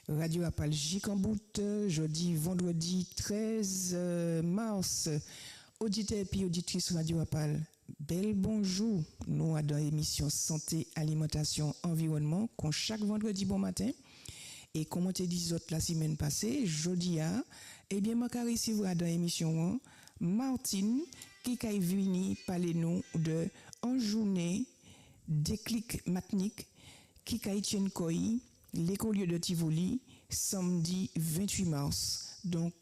Radio Apal Jikambout, jeudi, vendredi 13 mars. Auditeurs et auditrices Radio Apal, bel bonjour. Nous avons l'émission Santé, Alimentation, Environnement, qu'on chaque vendredi bon matin. Et comme on te dit la semaine passée, jeudi, eh bien, je vais recevoir dans l'émission Martine qui est venue parler nous de en journée déclic matinique qui est koi l'écolieu de Tivoli, samedi 28 mars. Donc,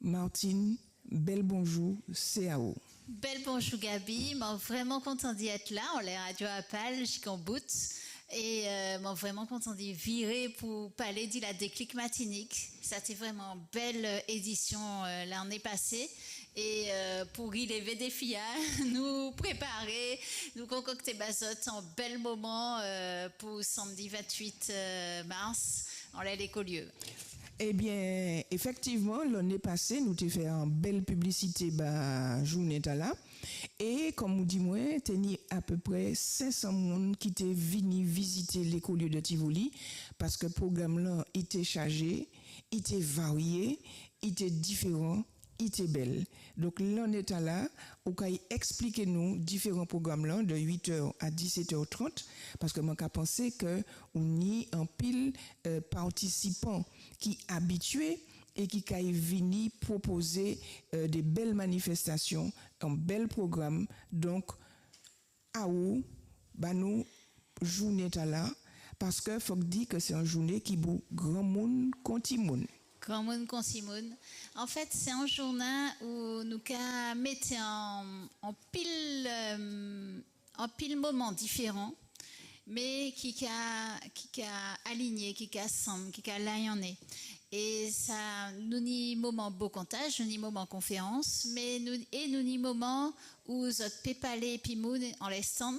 Martine, bel bonjour, CAO. Bel bonjour Gabi, je suis vraiment content d'y être là, on est Radio Apal, Jikambout, et je suis vraiment content d'y virer pour parler de la déclic matinique. C'était vraiment une belle édition l'année passée, et pour y lever des filles, nous préparer, nous concocter bazote en bel moment pour samedi 28 mars, en l'écolieu. Eh bien, effectivement, l'année passée, nous avons fait une belle publicité journée là. Et comme vous dites, moi, il y a à peu près 500 personnes qui étaient venus visiter l'écolieu de Tivoli parce que le programme là était chargé, était varié, était différent. Était belle. Donc, l'on est là, on peut expliquer nous différents programmes là, de 8h à 17h30, parce que moi, j'ai pensé que on y a un pile participants qui habitués et qui viennent proposer des belles manifestations, un bel programme. Donc, à où, nous, journée là, parce que faut dire que c'est une journée qui bout grand monde, conti monde. Grand monde con Simone. En fait, c'est un journal où nous mettons en pile moments différents, mais qui a aligné, qui a ensemble, qui a l'aïonné. Et ça, nous n'y moment beau comptage, nous n'y moment conférence, mais nous n'y moment où nous peut parler et puis en l'instant,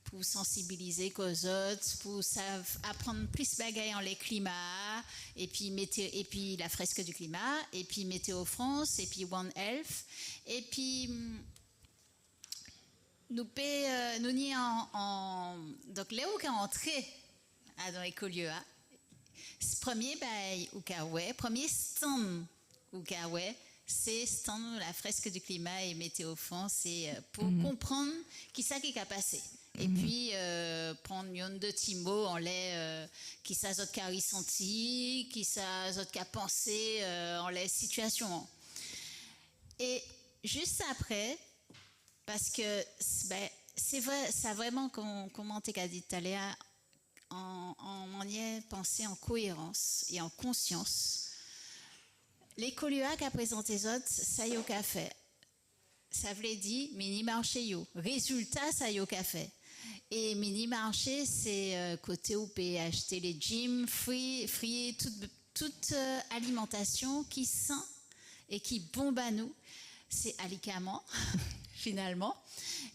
pour sensibiliser aux autres, pour apprendre plus bagaille en les climats, et puis la fresque du climat, et puis Météo France, et puis One Health, et puis nous n'y donc là où qu'à entrer dans l'écolieu, premier premier stand ou c'est stand la fresque du climat et Météo France, et pour comprendre qui ça qui a passé. Et puis, prendre une de Timo en lait, qui ça zot qu'a ressenti, qui ça zot qu'a pensé, en les situations. Et juste après, parce que, c'est vrai, ça vraiment, comment t'es dit tout à l'heure, on y est pensé en cohérence et en conscience. Les coluas qu'a présenté les autres, ça y est au café. Ça voulait dire, mini marché yo. Résultat, ça y est au café. Et mini marché, c'est côté où on peut acheter les gyms, fruits, toute alimentation qui sent et qui bombe à nous. C'est alicament, finalement.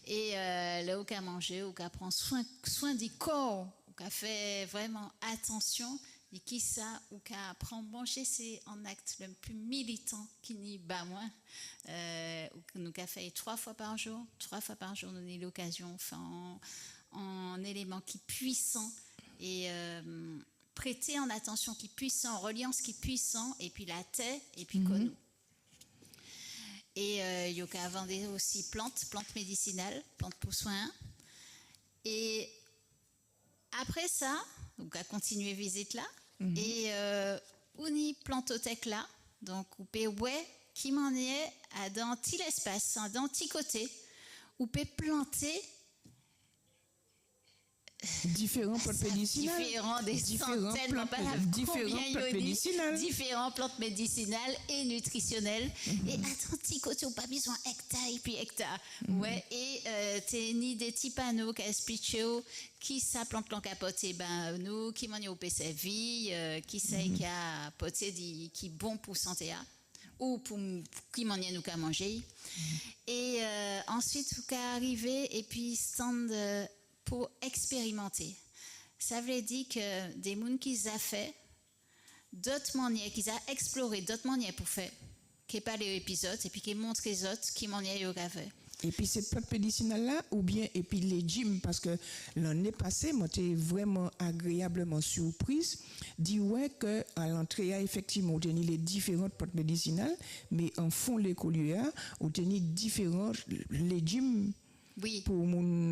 Et là où on manger, où on prend soin du corps, où on fait vraiment attention. Et qui ça, ou qu'à prendre manger, c'est un acte le plus militant qui n'y bat moins. Ou que nous qu'a fait 3 fois par jour, nous avons l'occasion, enfin, en élément qui puissant et prêter en attention qui puissant, en reliance qui puissant, et puis la tête, et puis nous. Et il y a qu'à vendre aussi plantes médicinales, plantes pour soins. Et après ça, donc à continuer visite là, et on y plantothèque là, donc on peut qui m'en est à dans petit l'espace, dans petit côté, on peut planter différents plantes médicinales, différentes plantes médicinales et nutritionnelles. Et à ton petit côté, on pas besoin hectare et puis hectare. Ouais, et t'es ni des petits panneaux qui expliquent qui ça plante l'en capoté, nous, qui m'en y au PCV, qui c'est qui a poté qui bon pour santé ou pour qui m'en y a nous qu'à manger. Et ensuite, vous qu'à arriver et puis stand pour expérimenter. Ça veut dire que des gens qui ont fait d'autres manières, qui ont exploré d'autres manières pour faire, qui n'est pas les épisodes, et puis qui montrent les autres qui manières ils ont fait. Et puis ces plantes médicinales là ou bien et puis les gyms parce que l'année passée moi j'étais vraiment agréablement surprise dit ouais que à l'entrée effectivement on tenait les différentes plantes médicinales mais en fond les colliers on tenait différents les gyms Oui. pour mon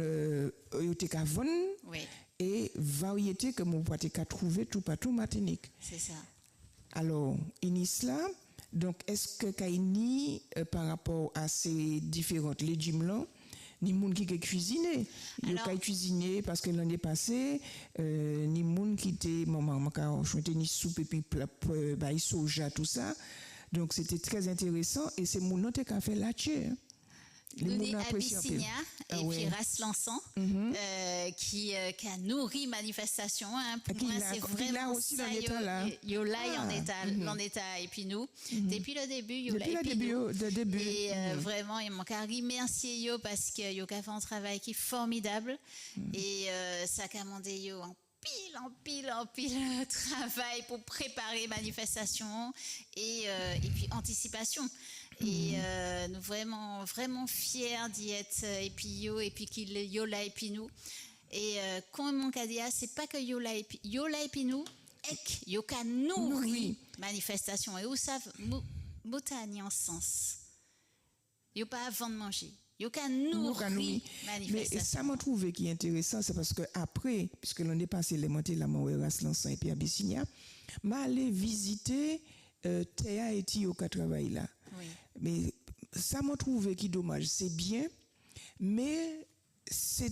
yote ka vendre Oui, et variété que mon pas ka trouver tout partout Martinique. c'est ça. Alors, Inisla, donc est-ce que Kaini, par rapport à ces différentes légumes là, ni moun qui a cuisiné, il a cuisiné parce que l'année passée, ni moun qui était maman ka chanté ni soupe et puis bah soja tout ça. Donc c'était très intéressant et c'est mon note qui a fait là-dessus. Nous Abyssinia et puis Raslansan qui a nourri manifestation pour moi c'est vraiment aussi ça Yolai en état et puis nous depuis le début Yolai et puis nous et vraiment il manque à remercier yo parce que yo a fait un travail qui est formidable et ça a commandé yo en pile travail pour préparer manifestation et puis anticipation. Et nous vraiment fiers d'y être et puis qu'il yola et puis nous et comme mon cas dit c'est pas que yola et puis nous ek yoka nourri manifestation et où ça montagne en sens yo pas avant de manger yoka nourri manifestation. Mais ça m'a trouvé qui est intéressant c'est parce que après puisque l'année passée les montés la Montréal Lançon et puis Abyssinia m'a allé visiter Théa et Yoka travail là. Oui. Mais ça m'a trouvé qui dommage, c'est bien, mais c'est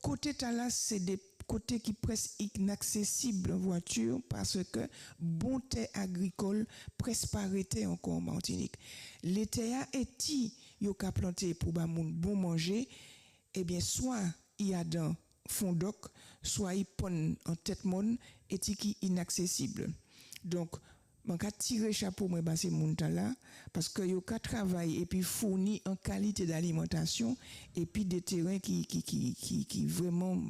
côté là, c'est des côtés qui presque inaccessibles en voiture parce que bon terre agricole presque pas arrêté encore en Martinique. Les terres eti yo ka planté pour ba moun bon manger, eh bien soit il y a dans fondoc, soit il pon en tête monde et qui inaccessible. Donc man ka tirer chapeau moi ba ces moun là parce que yo ka travail et puis fournir en qualité d'alimentation et puis des terrains qui vraiment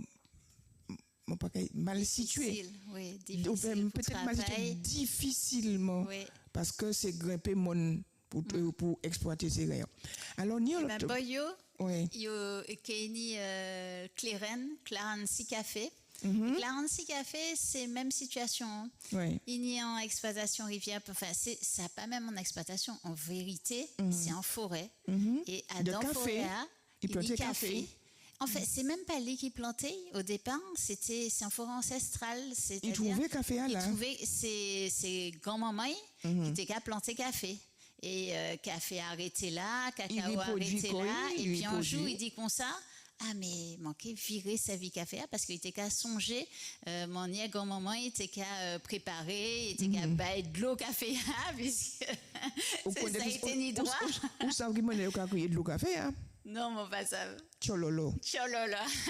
pas mal situés. Oui, difficile peut-être mal situé difficilement parce que c'est grimper mon pour exploiter ces rayons. Alors ni yo Kenny Clarence Café. Clarence Café, c'est même situation. Il y a en exploitation rivière, enfin ça pas même en exploitation, en vérité, c'est en forêt. Et à dans forêt, il plantait café. En fait, c'est même pas lui qui plantait au départ, c'est en forêt ancestrale. Il trouvait café là. Il trouvait c'est grand-maman qui était qu'à planter café. Et café arrêté là, cacao arrêté là, et puis un jour il dit comme ça. Ah mais manquait virer sa vie café parce qu'il était qu'à songer mon grand-maman il était qu'à préparer, il était qu'à bailler de l'eau café puisque ça a été ni droit. Ou ça qui m'en est qu'à cueillir de l'eau café Non, mon pas ça. Chololo.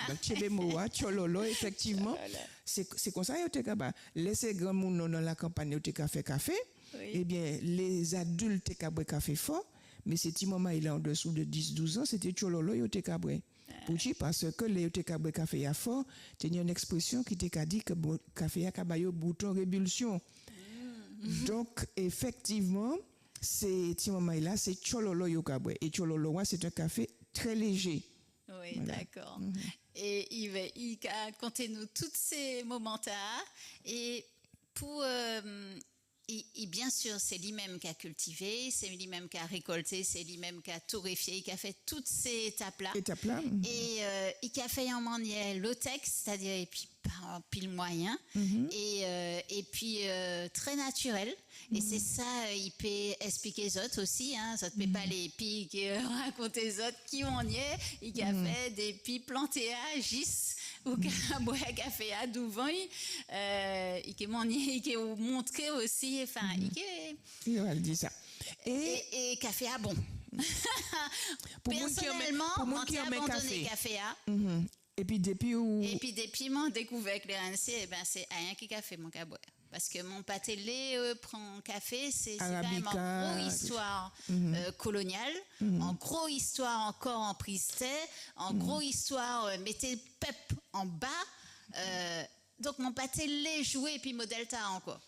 Donc chez mots chololo effectivement. C'est comme ça il était qu'à laisser grand monde dans la campagne il était qu'à faire café. Eh bien les adultes étaient qu'à boire café fort mais c'est petit moment il est en dessous de 10-12 ans c'était chololo il était qu'à boire. Pourquoi? Parce que les café à fort, il y a une expression qui te dit que café à cabayo bouton rébulsion. Donc effectivement, c'est là, c'est chololo yo kabwe et chololo c'est un café très léger. Oui, voilà. D'accord. Et il a compté nous tous ces moments-là et pour et bien sûr, c'est lui-même qui a cultivé, c'est lui-même qui a récolté, c'est lui-même qui a torréfié, qui a fait toutes ces étapes-là. Et il a fait en manière low-tech, c'est-à-dire et puis pas pile moyen, et puis très naturel. Et c'est ça, il peut expliquer aux autres aussi, ça ne peut pas les pieds qui raconter aux autres qui on y est, il a fait des pieds plantés à gis ou qu'à boire café à Douvan, il a montré aussi, enfin, il va dire ça. Et café à bon. Personnellement, moi j'ai abandonné café à. Et puis depuis mon découvert que les RNC, c'est rien qui café mon boire. Parce que mon pâté lait prend café, c'est quand même en gros histoire coloniale, en gros histoire encore en prise terre, en gros histoire mettez pep en bas. Donc mon pâté lait joué et puis modèle ta encore.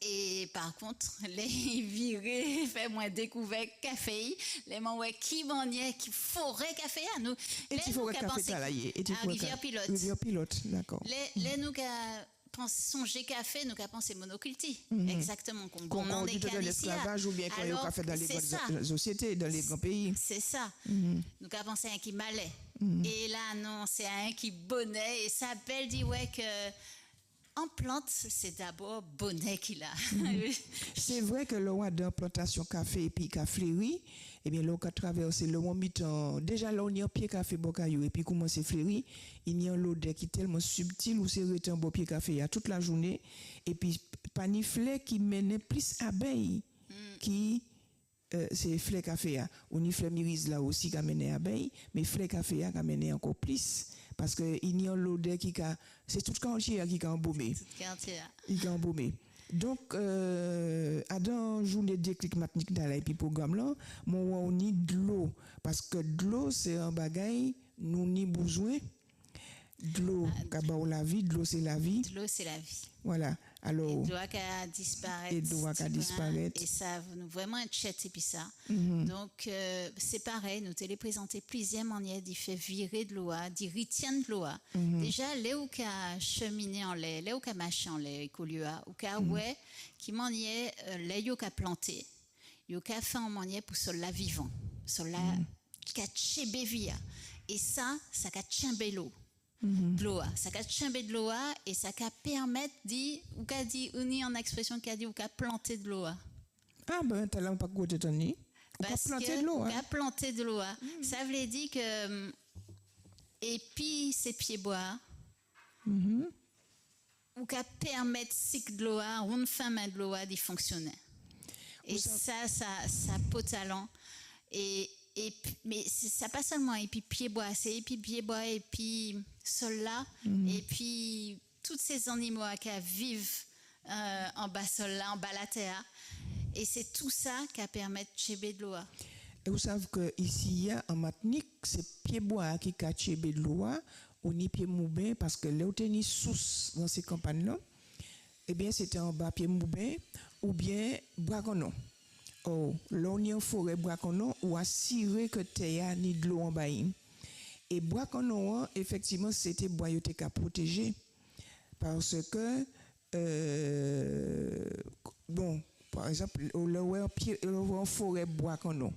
Et par contre, les virés, fait moins découvert café, les gens qui maniaient, qui forêt café à nous. Et tu forêt café talaye. Et tu forêt rivière pilote. Rivière pilote, d'accord. Les nous songer café, nous avons pensé monoculti. Exactement. Comme on dit de l'esclavage ou bien quand il y a café dans les grandes sociétés, dans les grands pays. C'est ça. Nous avons pensé à un qui malait. Et là, non, c'est un qui bonnet. Et ça belle dit, ouais, que en plante, c'est d'abord bonnet qu'il a. C'est vrai que le roi d'implantation café et puis café fleuri, eh bien, l'eau qui traverse le moment mi-temps, déjà là, on y a pied café bocaillou et puis commence à fleurir, il y a l'odeur qui est tellement subtile où c'est resté un beau pied café toute la journée et puis paniflet qui mène plus abeilles qui c'est fleur café on y fleur mirise là aussi qui amène abeilles mais fleur café qui amène encore plus parce que il y a l'odeur qui c'est tout quartier qui a embaumé il a embaumé donc à dans journée déclic matinique dans et puis programme là mon on y de l'eau parce que de l'eau c'est un bagage nous ni besoin de l'eau la vie de l'eau c'est la vie de l'eau c'est la vie voilà alors et doit qu'à disparaître et doit qu'à disparaître et ça nous vraiment un chat et puis ça donc c'est pareil nous te les présenter plusieurs manières d'y faire virer de l'eau d'y retiendre de l'eau déjà les ou qu'a cheminer en lait les ou qu'a marcher en lait écolieu ou qu'a ouais qui manière les yo qu'a planté yo qu'a fait en manière pour sol la vivant sol la qu'a chébé via et ça qu'a chambé l'eau de l'eau, ça qu'a chambé de l'eau et ça qu'a permettre dit ou qu'a dit uni en expression qu'a dit ou qu'a planter de l'eau. Ah ben t'as là pas côté tani. Parce planter de l'eau. Qu'a planter de l'eau. Ça veut dire que et puis ces pieds bois ou qu'a permettre cycle de l'eau, une femme de l'eau d'y fonctionner. Et ça peut talent et mais ça pas seulement et puis pied bois c'est et puis pied bois et puis sol là et puis tous ces animaux qui vivent en bas sol là en bas la terre et c'est tout ça qui permet de chébé de l'eau. Et vous savez que ici il y a en Martinique c'est pied bois qui a chébé de l'eau ou ni pied moubin parce que là où tenir source dans ces campagnes là eh bien c'était en bas pied moubin ou bien bois conon. Oh, l'on y en forêt bois conon ou assurer que t'es ni de l'eau en bas. Et bois conon effectivement c'était bois yoté qu'à protéger parce que bon par exemple le en forêt bois conon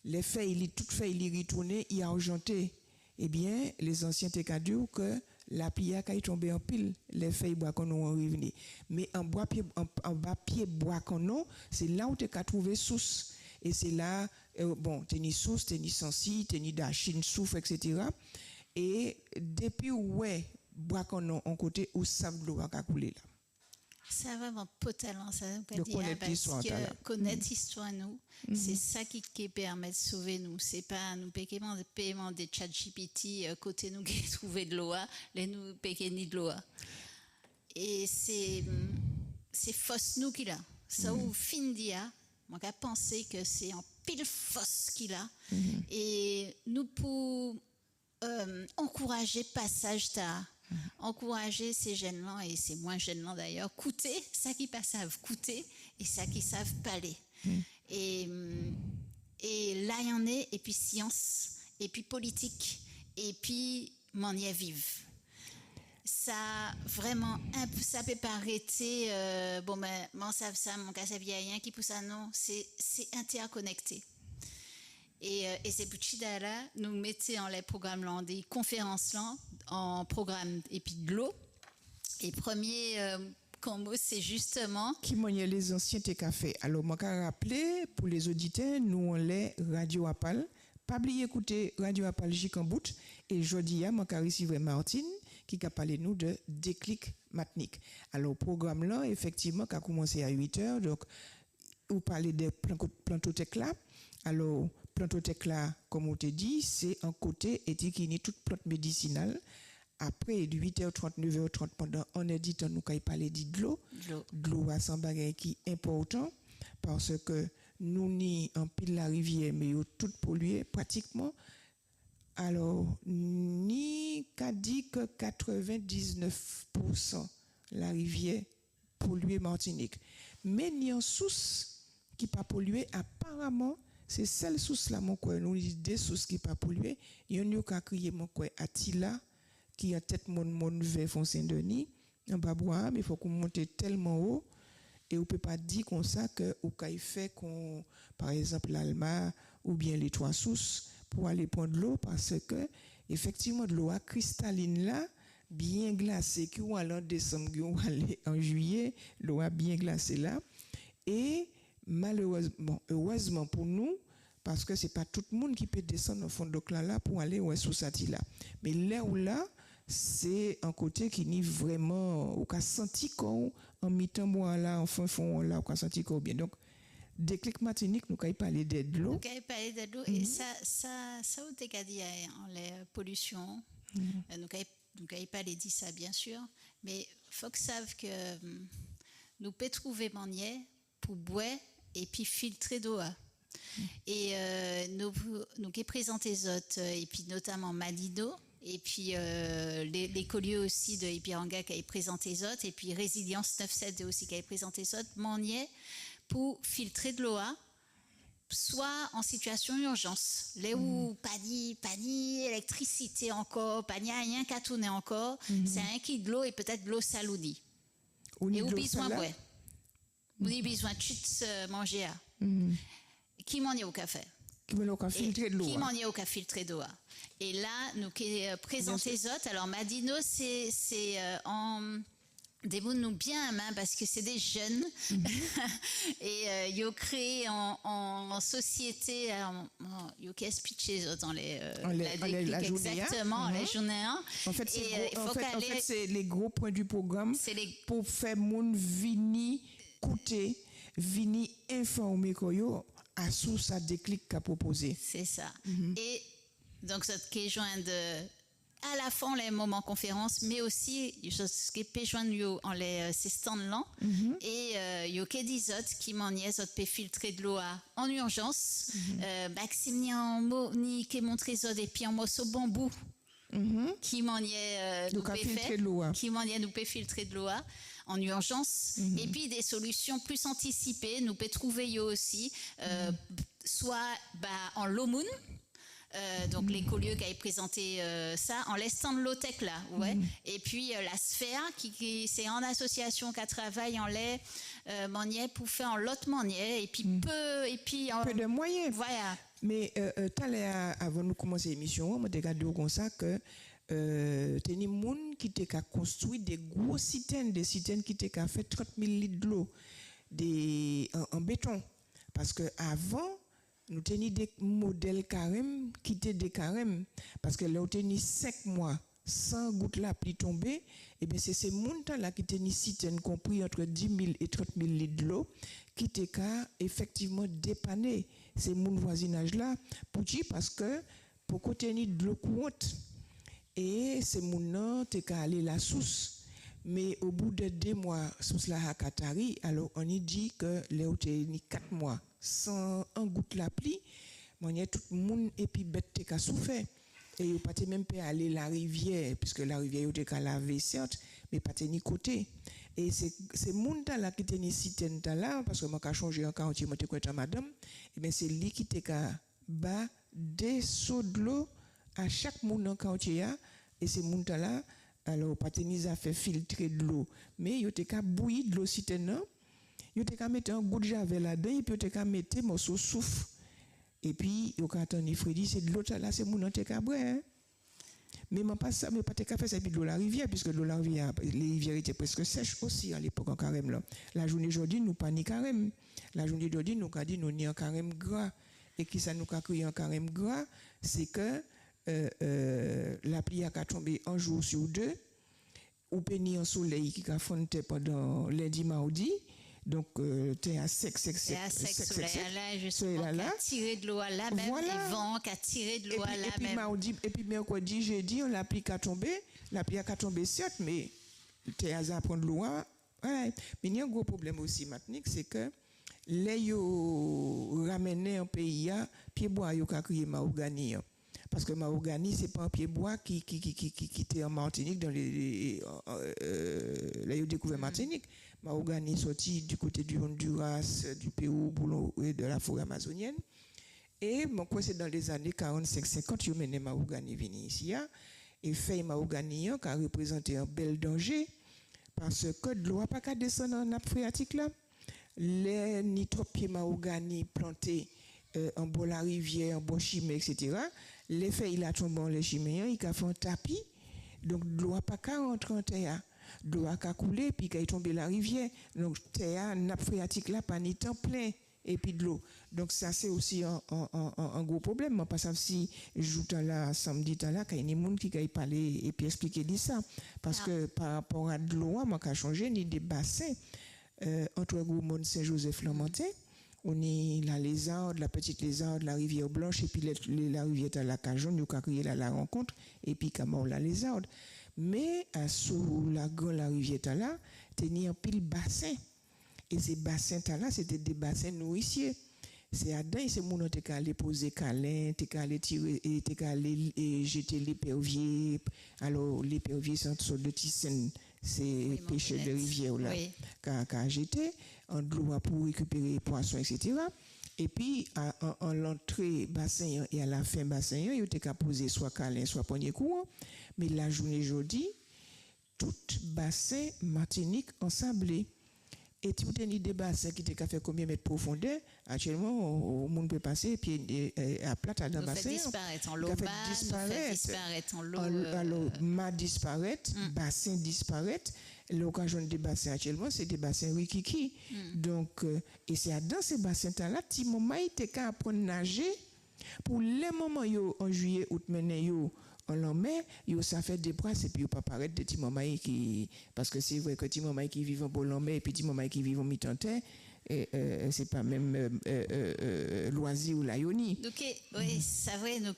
les feuilles toutes feuilles retourner y argenté eh bien les anciens t'es qu'à dire que la pluie a tombé en pile les feuilles bois qu'on ont revenir mais en bas pied bois qu'on c'est là où tu as trouvé source et c'est là bon tenir source tenir sensi tenir d'achine souffle etc. et depuis ouais bois qu'on en côté où sable l'eau a couler là ça va vraiment pas talent ça de connaître l'histoire connaître l'histoire nous c'est ça qui permet de sauver nous c'est pas nous paiement des ChatGPT côté nous qui trouver de l'eau les nous payer ni de l'eau et c'est fausse nous qu'il a ça ou fin dia moi qu'a pensé que c'est en pile fausse qu'il a et nous pour encourager passage ta encourager ces jeunes-là et ces moins jeunes-là d'ailleurs coûter ça qui pas savent coûter et ça qui savent parler et là il y en est et puis science et puis politique et puis manière vive ça vraiment ça peut pas arrêter bon ben moi savent ça mon cas ça vient qui pour ça non c'est interconnecté. Et c'est pour là nous mettons en les programmes là des conférences là en programme et puis de l'eau et premier combo c'est justement qui moyen les anciens thé café alors moi qu'à rappeler pour les auditeurs nous on les Radio Apal pas oublier écouter Radio Apal Jikambout et jodi moi qu'à recevoir Martine qui a parlé nous de déclic matinique alors programme là effectivement qui a commencé à 8h donc vous parlez des plantothèques là alors plantothèque là comme on te dit c'est un côté et qui n'est toute plante médicinale après 8h30 9h30 pendant on a dit nous quand il parlait de l'eau à son bagage qui est important parce que nous ni en pile la rivière mais tout pollué pratiquement alors ni qu'a dit que 99% la rivière polluer Martinique. Mais il y a une source qui pas polluer apparemment. C'est celle source là mon quoi nous dit des sources qui pas polluer. Il y a une qui a crié mon quoi Attila qui a tête mon vers Font Saint-Denis. On va boire mais il faut qu'on monte tellement haut et on peut pas dire comme ça que au cas fait qu'on par exemple l'Alma ou bien les trois sources pour aller prendre l'eau parce que effectivement de l'eau cristalline là bien glacée qui ou aller en décembre ou aller en juillet l'eau a bien glacée là et malheureusement heureusement pour nous parce que c'est pas tout le monde qui peut descendre au fond de là pour aller où sous sati là mais là où là c'est un côté qui n'est vraiment au cas senti qu'on en mi-temps moi là en fin fond là au cas senti qu'on bien donc déclic Martinique nous quand parler de l'eau nous quand parler de l'eau et ça ou t'es qu'à dire en les pollutions nous quand parler dit ça bien sûr mais faut que savent que nous peut trouver manière pour boire et puis filtrer d'eau et nous qui présenter les autres et puis notamment Malino et puis les colliers aussi de Ipiranga qui a présenté les autres et puis Résilience 97 aussi qui a présenté les autres manière pour filtrer de l'eau soit en situation d'urgence là où pas ni électricité encore pas ni rien qu'à tourner encore c'est un qui de l'eau et peut-être de l'eau saloudie et ou besoin boire ou besoin de chutes manger qui m'en est au café qui m'en est au filtrer de l'eau qui m'en est au filtrer d'eau et là nous qui présente les autres alors Madino c'est en des mots nous bien à main parce que c'est des jeunes et ils ont créé en société ils ont pitché dans la journée exactement la journée en fait c'est les gros points du programme pour faire monde vini coûter vini informer koyo à sous ça déclic qu'a proposé c'est ça et donc cette qui joint à la fin les moments conférences mais aussi ce qui peut joindre en les ces stands là et yo que des autres qui m'en y autres peut filtrer de l'eau en urgence Maxime ni qui montrer ça et puis en morceau bambou qui m'en y nous peut faire qui m'en y nous peut filtrer de l'eau en urgence et puis des solutions plus anticipées nous peut trouver yo aussi soit en low moon donc les colliers qui avaient présenté ça en laissant de l'OTEC là et puis la sphère qui c'est en association qui travaille en lait manier pour faire en lot manier et puis peu de moyens voilà mais avant nous commencer l'émission moi regardé comme ça que t'es moun qui t'a construit des gros citernes des citernes qui t'a fait 30 000 litres d'eau en béton parce que avant nous tenions des modèles carême qui étaient des carême parce que là on tenu 5 mois sans goutte la pluie tomber et bien c'est ces montants là qui tenu citernes compris entre 10 000 et 30 000 litres d'eau qui étaient effectivement dépanner ces mon voisinage là pour dire parce que pour contenir de l'eau courante et ces mon t'es qu'à aller la source mais au bout de 2 mois source là à Katari alors on y dit que là on tenu 4 mois sans un goutte la pluie moyen tout le monde et puis bête t'es qu'à souffert et il pas même pas aller la rivière puisque la rivière était qu'à laver certes mais pas ni côté et c'est monde là qui teni citerne là parce que moi qu'a changé en quartier moi t'es quoi madame et ben c'est lui qui t'es qu'à bas des seaux de l'eau à chaque monde en quartier et ces monde là alors pas ni a fait filtrer de l'eau mais il t'es qu'à bouillir de l'eau citerne yo te ka mettre un goût de javel là-dedans et puis yo te ka mettre morceau souffle et puis yo ka attendre Freddy c'est de l'eau là c'est mon te ka boire mais moi pas ça mais pas te ka faire ça puis de la rivière puisque de la rivière les rivières étaient presque sèches aussi à l'époque en carême là la journée aujourd'hui nous pas ni carême la journée d'aujourd'hui nous ka dit nous ni en carême gras et qui ça nous ka créé en carême gras c'est que la pluie a tombé un jour sur 2 ou péni en soleil qui a fonté pendant lundi mardi donc t'es à sec là justement là tirer de l'eau là même les vents qui a tiré de l'eau là même et puis mercredi jeudi on la pluie a tombé certes mais t'es à prendre l'eau voilà mais il y a un gros problème aussi maintenant c'est que les yo ramener un pays à pied bois yo ka crier mahogany parce que mahogany c'est pas un pied bois qui était en Martinique dans les là yo découvert Martinique mahogany sorti du côté du Honduras, du Pérou, et de la forêt amazonienne. Et mon quoi c'est dans les années 45-50, je menais mahogany venu ici, et fait mahogany qui a représenté un bel danger, parce que de l'eau n'a pas qu'à descendre en nappe phréatique là. Les ni trop pieds mahogany plantés en bas la rivière, en bas chimée, etc. Les feuilles là tombent dans les chimées, ils font un tapis, donc de l'eau n'a pas qu'à rentrer en terre. De l'eau a qu'à couler, puis quand il tombe la rivière, donc terre, nappe phréatique là, pas ni temps plein, et puis de l'eau. Donc ça c'est aussi un gros problème. Moi, pas ça si joue là samedi là, quand il y a des gens qui ont parlé et puis expliquer ça, parce que par rapport à de l'eau, moi, qu'a changé ni des bassins entre Gourmont Saint-Joseph Lamentin. On est la lézarde, la petite lézarde, la rivière blanche, et puis la rivière à la Cajon, nous avons créé la rencontre, et puis comment la lézarde. Mais sous la grande la rivière là, il y a un pile bassin. Et ces bassins là, c'était des bassins nourriciers. C'est à dedans, c'est mon t'es allé poser câlin, t'es allé tirer, t'es allé jeter l'épervier. Alors l'épervier c'est une sorte de tisane, c'est pêcheur de rivière là, qu'a jeté en de l'eau pour récupérer poissons, etc. Et puis en l'entrée bassin et à la fin bassin, il était qu'à poser soit câlin, soit poignée courant. Mais la journée jeudi, tout bassin Martinique ensablé. Et tu as des bassins qui te fait combien de mètres de profondeur? Actuellement, au monde peut passer et puis à plat dans le bassin. Disparaître en l'eau disparaître en l'eau. Alors, disparaître, bassin disparaître. L'occasion des bassins actuellement, c'est des bassins rikiki. Donc, et c'est dans ces bassins-là, petit moment, il était qu'à apprendre à nager. Pour les moments, en juillet, août, en l'emmène, ça fait des bras et puis pas paraître de petits mamans qui parce que c'est vrai que petits mamans qui vivent en Bolambé et petits mamans qui vivent en mi-temps-terre c'est pas même loisir ou la yoni. Donc oui, c'est vrai nous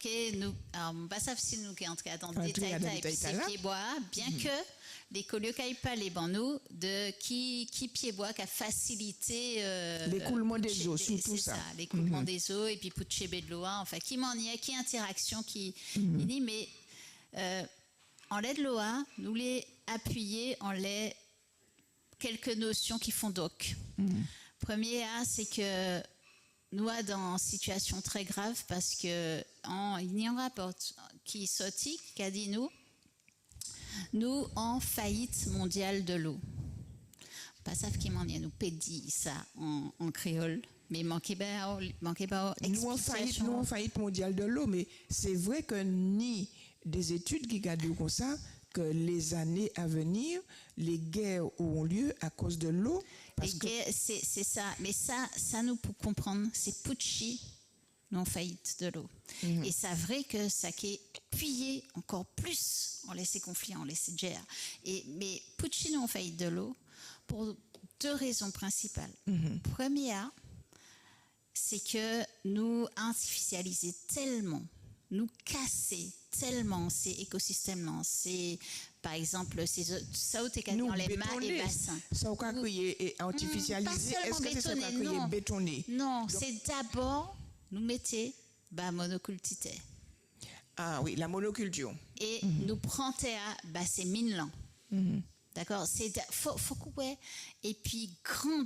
pas ça si nous qui entrer dans le détail et puis c'est pied-bois bien que les collègues qui parlent nous de qui pied-bois qui a facilité l'écoulement des eaux surtout ça l'écoulement des eaux et puis pour chébé de l'eau enfin qui m'en y a qui interaction qui il dit mais en lait de l'eau nous les appuyer en lait quelques notions qui font doc. Premier c'est que nous sommes dans une situation très grave parce que il y a un rapport qui sorti qui a dit nous en faillite mondiale de l'eau. Pas ça qui m'en y a nous pédit ça en créole. Mais manquait pas explication. Nous en faillite mondiale de l'eau, mais c'est vrai que ni des études qui gardent comme ça que les années à venir, les guerres auront lieu à cause de l'eau. Guerres, c'est ça. Mais ça nous pour comprendre, c'est Pucci non faillite de l'eau. Et c'est vrai que ça qui est appuyé encore plus en laissé conflit, en laissé guerre. Mais Pucci non faillite de l'eau pour deux raisons principales. Première, c'est que nous artificialiser tellement, nous casser tellement ces écosystèmes-là. C'est, par exemple, ça où tu es dans les mâts et bassins. Ça où tu es artificialisé, est-ce que c'est ça qui est bétonné? Non, c'est d'abord, nous mettez monoculture. Ah oui, la monoculture. Et nous prenons ces mines-là. D'accord? C'est faut couper. Et puis, grand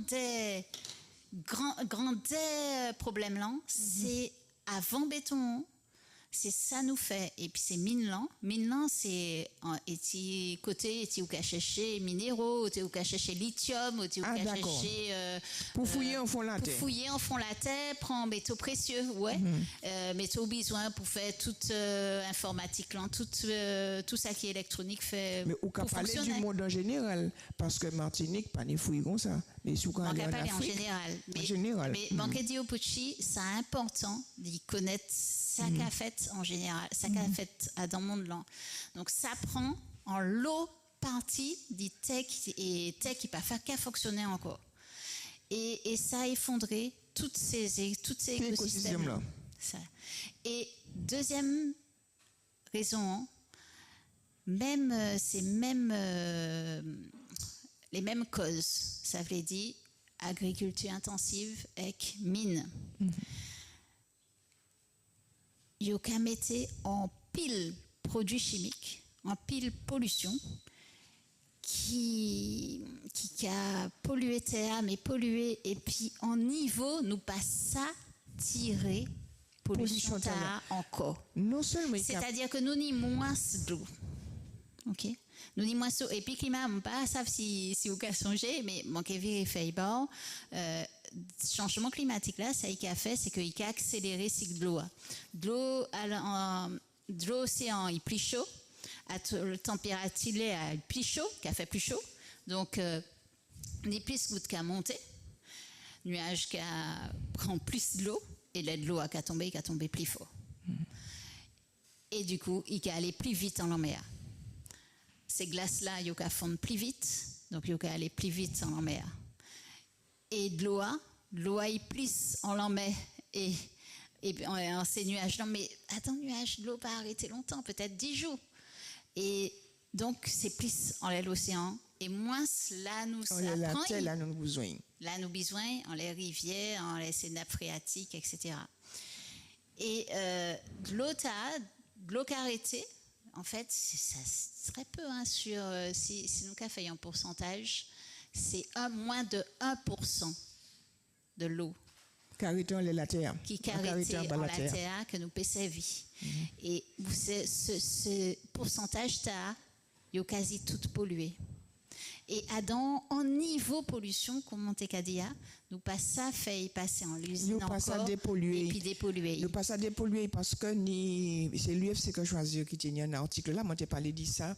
problème là, c'est avant béton, c'est ça nous fait. Et puis c'est mine là, c'est côté où qu'a chercher minéraux, où qu'a chercher lithium, où qu'a chercher pour fouiller en fond la terre. Pour fouiller en fond la terre, prendre métaux précieux, métaux besoin pour faire toute informatique là, tout ça qui est électronique fait. Mais ou qu'à parler du monde en général, parce que Martinique pas ni fouille comme ça. Mais si on parler en général. Mais manquer dit au Pucci, c'est important d'y connaître ça qu'a fait en général, ça qu'a fait dans le monde là. Donc ça prend en l'eau partie des tech et tech qui pas faire qu'à fonctionner encore. Et ça a effondré toutes ces écosystèmes là. Et deuxième raison, les mêmes causes, ça veut dire agriculture intensive avec mine. Il y a qu'à mettre en pile produits chimiques, en pile pollution, qui a pollué terre, mais pollué, et puis en niveau, nous pas ça tirer pollution terre encore. Non seulement c'est-à-dire que nous ni moins d'eau. OK? Nous ni moins et puis climat, on pas savent si vous avez songé, mais manque vérifier bon changement climatique là, ça a fait c'est qu'il a accéléré le cycle de l'eau. De l'océan, il plus chaud, la température est plus chaud, qui a fait plus chaud. Donc les plus gouttes qui a monté, nuage qui prend plus de l'eau et de l'eau qui a tombé plus fort. Et du coup, il a allé plus vite en mer. Ces glaces-là, il a fondre plus vite, donc il a aller plus vite en mer. Et de l'eau est plus en mer et en ces nuages. Non, mais attends, nuage, de l'eau pas arrêter longtemps, peut-être 10 jours. Et donc, c'est plus en l'océan. Et moins là, nous ça prend. Là, nous besoin. Là, nous besoin en les rivières, en les nappes phréatiques, etc. Et de l'eau arrêtée, en fait, ça serait peu hein, sur si nous avons fait un pourcentage, c'est moins de 1% de l'eau la terre. Qui carité en la terre que nous peut servir. Et ce pourcentage est quasi tout pollué. Et en niveau pollution, comme Montecadia, nous pas ça fait passer en l'usine encore. Nous pas ça dépolluer. Et puis dépolluer. Nous pas ça dépolluer parce que c'est l'UFC qui a choisi qui tient un article là, moi j'ai parlé de ça.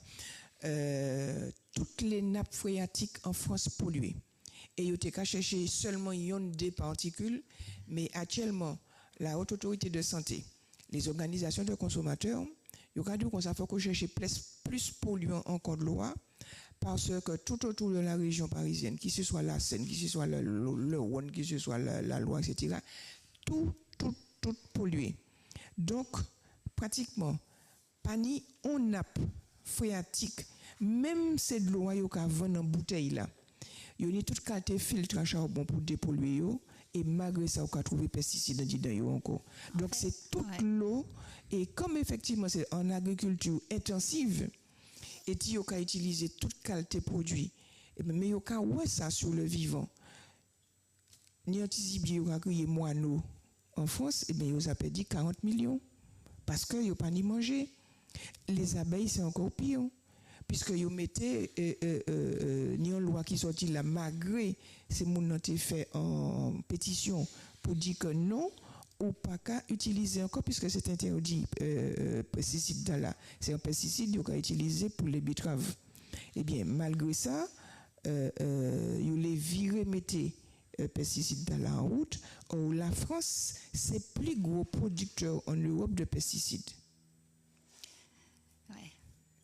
Toutes les nappes phréatiques en France polluées. Et il a cherché seulement des particules, mais actuellement, la Haute Autorité de Santé, les organisations de consommateurs, il y a dit qu'on faut chercher plus polluants encore de l'eau, parce que tout autour de la région parisienne, qui ce soit la Seine, qui ce soit le Rhône, qui ce soit la Loire, etc., tout pollué. Donc, pratiquement, pas ni on nappe phréatique, même c'est de l'eau qui a vendre en bouteille là. Il y a toute qualité filtre à charbon pour dépolluer et malgré ça on a trouvé pesticides dedans encore. Donc c'est toute l'eau et comme effectivement c'est en agriculture intensive et tu as utilisé toute qualité produit et mais il y a ça sur le vivant. Ni anticiper il y a créé moineau en France et bien ils a perdu 40 millions parce que il pas ni manger. Les abeilles c'est encore pire. Puisque vous mettez une loi qui sortit là, malgré ces gens qui ont fait en pétition pour dire que non, ou pas qu'à utiliser encore, puisque c'est interdit, pesticide là, c'est un pesticide qu'on a utilisé pour les betteraves. Eh bien, malgré ça, vous les virez, mettez pesticides là en route, or la France, c'est le plus gros producteur en Europe de pesticides.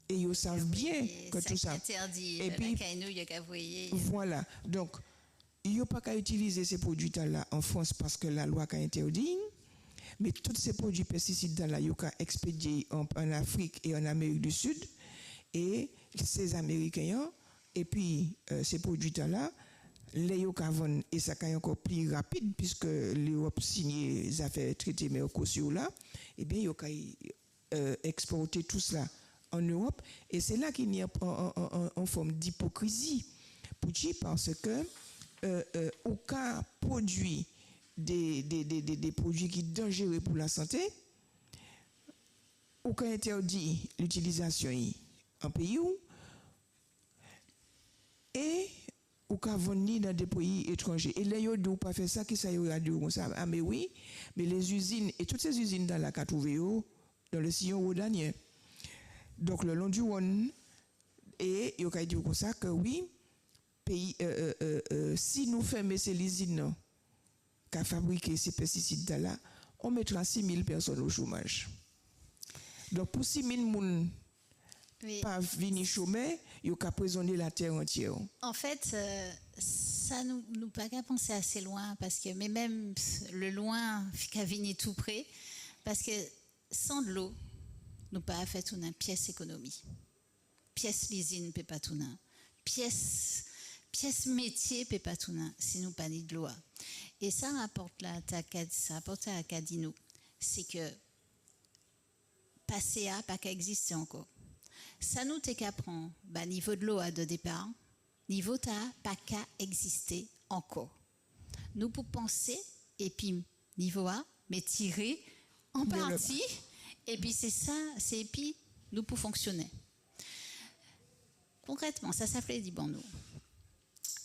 Et ils savent bien que tout ça. Interdit. Et puis, voilà. Donc, il n'y a pas qu'à utiliser ces produits-là en France parce que la loi a interdit. Mais tous ces produits pesticides-là, il y a qu'à expédier en Afrique et en Amérique du Sud. Et ces Américains, et puis ces produits-là, les vendre et ça est encore plus rapide puisque l'Europe signe les affaires traitées Mercosur là, et bien il y a exporter tout cela en Europe et c'est là qu'il y a en forme d'hypocrisie parce que au cas produit des produits qui sont dangereux pour la santé, au cas interdit l'utilisation en pays où et ou qu'à venir dans des pays étrangers. Et là, ils n'ont pas fait ça, qui ça y a dit comme ça. Ah, mais oui, mais les usines, et toutes ces usines dans la qu'a trouvé dans le sillon rhodanien. Donc, le long du Rhône, et ils ont dit comme ça que oui, pays, si nous fermons ces usines qui ont fabriqué ces pesticides-là, on mettra 6 000 personnes au chômage. Donc, pour 6 000 personnes, pas venir chômer, il faut prisonnier la terre entière. En fait, ça nous pas qu'à penser assez loin parce que mais même le loin qu'à venir tout près parce que sans de l'eau, nous pas fait tout une pièce économie. Pièce l'usine peut pas tout un. Pièce métier peut pas tout un si nous pas ni de l'eau. Et ça rapporte à Cadino, c'est que passer à pas qu'à exister encore. ça nous t'est qu'apprend, niveau de l'eau à de départ, niveau ta pas qu'à exister encore. Nous pour penser, et puis niveau A, mais tirer en partie, et puis c'est ça, c'est puis nous pour fonctionner. Concrètement, ça s'appelait dit bon nous.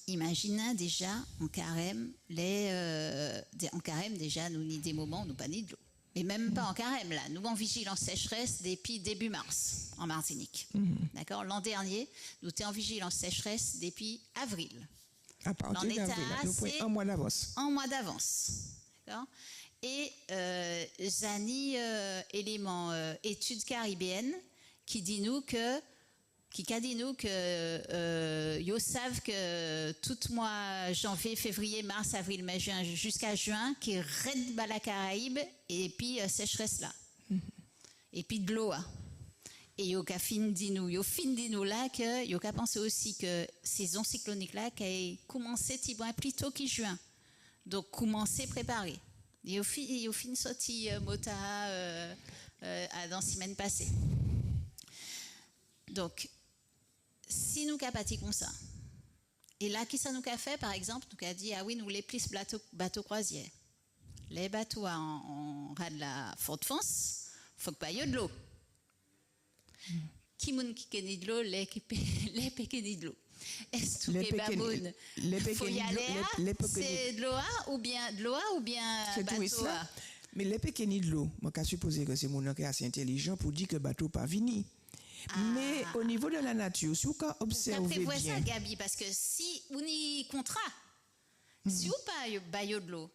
Imaginez déjà en carême, en carême déjà nous ni des moments où nous pas ni de l'eau. Mais même pas en carême là, nous en vigilance sécheresse depuis début mars en Martinique. D'accord. L'an dernier, nous étions en vigilance sécheresse depuis avril. À partir d'avril, nous prenons un mois d'avance. Un mois d'avance. D'accord. Et Zani élément études caribéennes qui dit nous que ils savent que tout mois janvier, février, mars, avril, mai, juin jusqu'à juin qui raide la Caraïbe et puis sécheresse là. Et puis de l'eau. Et yo ka fin dit nous là que yo ka penser aussi que saison cyclonique là qui a commencé plus tôt que juin. Donc commencer préparer. Yo fin sorti mota dans semaine passée. Donc si nous avons parti comme ça, et là, qui ça nous a fait, par exemple, nous a dit, ah oui, nous les plus bateaux croisières. Les bateaux en rade la Fort-de-France, il faut que pas y ait de l'eau. Qui moun qui connaît de l'eau, les péquénis de l'eau. Est-ce que il faut y aller, c'est de l'eau ou bien bateau à? Mais les péquénis de l'eau, moi, je suppose que c'est mon qui est assez intelligent pour dire que bateau pas vini. Mais au niveau de la nature, si vous observez bien... ça, Gabi, parce que si vous n'y contrat, si vous pas de l'eau,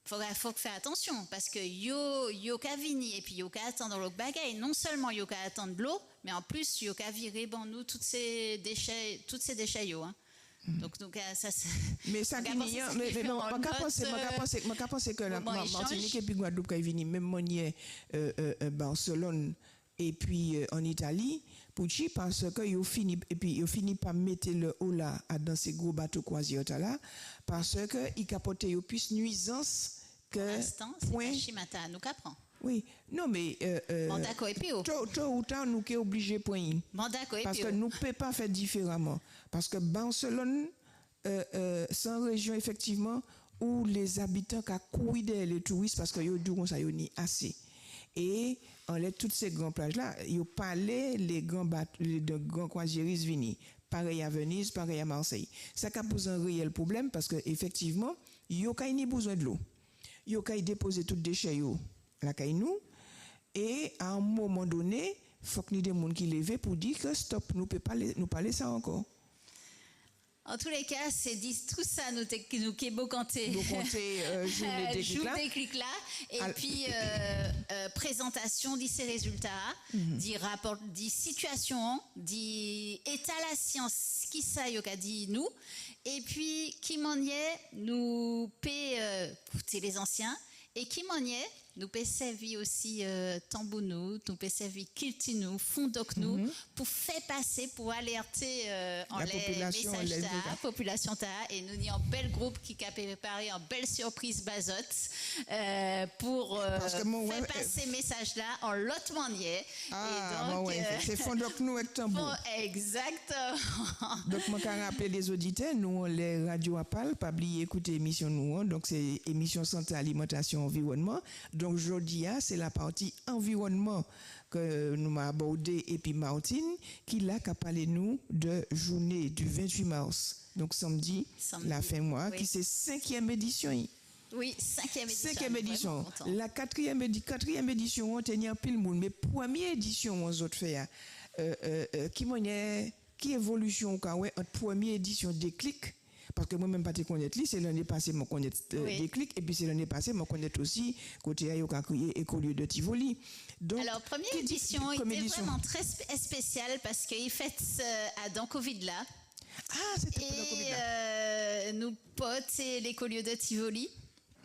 faut faire attention, parce que yo ka vini et puis yo ka attendre l'eau bagaille. Non seulement yo ka attendre de l'eau, mais en plus yo ka virer nous tous ces déchets yo. Donc ça mais ça qui mais non moi penser que la Martinique et puis Guadeloupe ka vini même monier Barcelone et puis en Italie Pucci parce que yo fini par mettre le haut là dans ces gros bateaux croisières là parce que il capote yo plus nuisance que point chimata nous qu'apprend. Oui, non mais tôt ou tard nous sommes obligés point parce que nous peut pas faire différemment parce que Barcelone c'est une région effectivement où les habitants qui cuident les touristes parce que yo dit ça yo ni assez. Et en les toutes ces grandes plages là, ils parlaient les grands croisiéristes vini. Pareil à Venise, pareil à Marseille. Ça pose un réel problème parce que effectivement, yo ka ni besoin de l'eau. Yo ka déposer tout déchets yo la kay nous et à un moment donné, faut que nous des monde qui lever pour dire que stop, nous peut pas nous parler ça encore. En tous les cas, c'est dit tout ça nous qui beau compter. Nous compter journée déclic là et puis présentation de ces résultats, dit rapport, dit situation, dit état la science qui ça yo ka dit nous et puis qui m'en est nous paie les anciens et qui m'en est nous peut servir aussi Tambounou, nous peut servir Kiltinou, Fondoknou pour faire passer, pour alerter en les messages de la population et nous y un bel groupe qui a préparé une belle surprise bazotte pour faire passer ce message-là en l'autre manière. Ah, donc, c'est Fondoknou avec Tambou. Exactement. Donc, moi, quand rappeler les auditeurs, nous, les radios Apal, pas oublier écouter l'émission nous, donc c'est émission santé, alimentation, environnement. Donc aujourd'hui, c'est la partie environnement que nous m'avons abordé et puis Martine qui l'a parlé nous de journée du 28 mars. Donc samedi. La fin mois, qui c'est 5e édition. Oui, 5e édition. 5e édition. La 4e édition, on tenait pile monde, mais première édition, on autres fait qui évolution quand ouais, entre première édition déclic. Parce que moi-même, pas te connaître, c'est l'année passée, je connais Déclic, et puis c'est l'année passée, je connais aussi côté Ayoka crié Écolieu de Tivoli. Donc, alors, première édition était vraiment très spéciale parce qu'il fait dans Covid là. Ah, c'était pendant Covid là. Nous potes et l'Écolieu de Tivoli.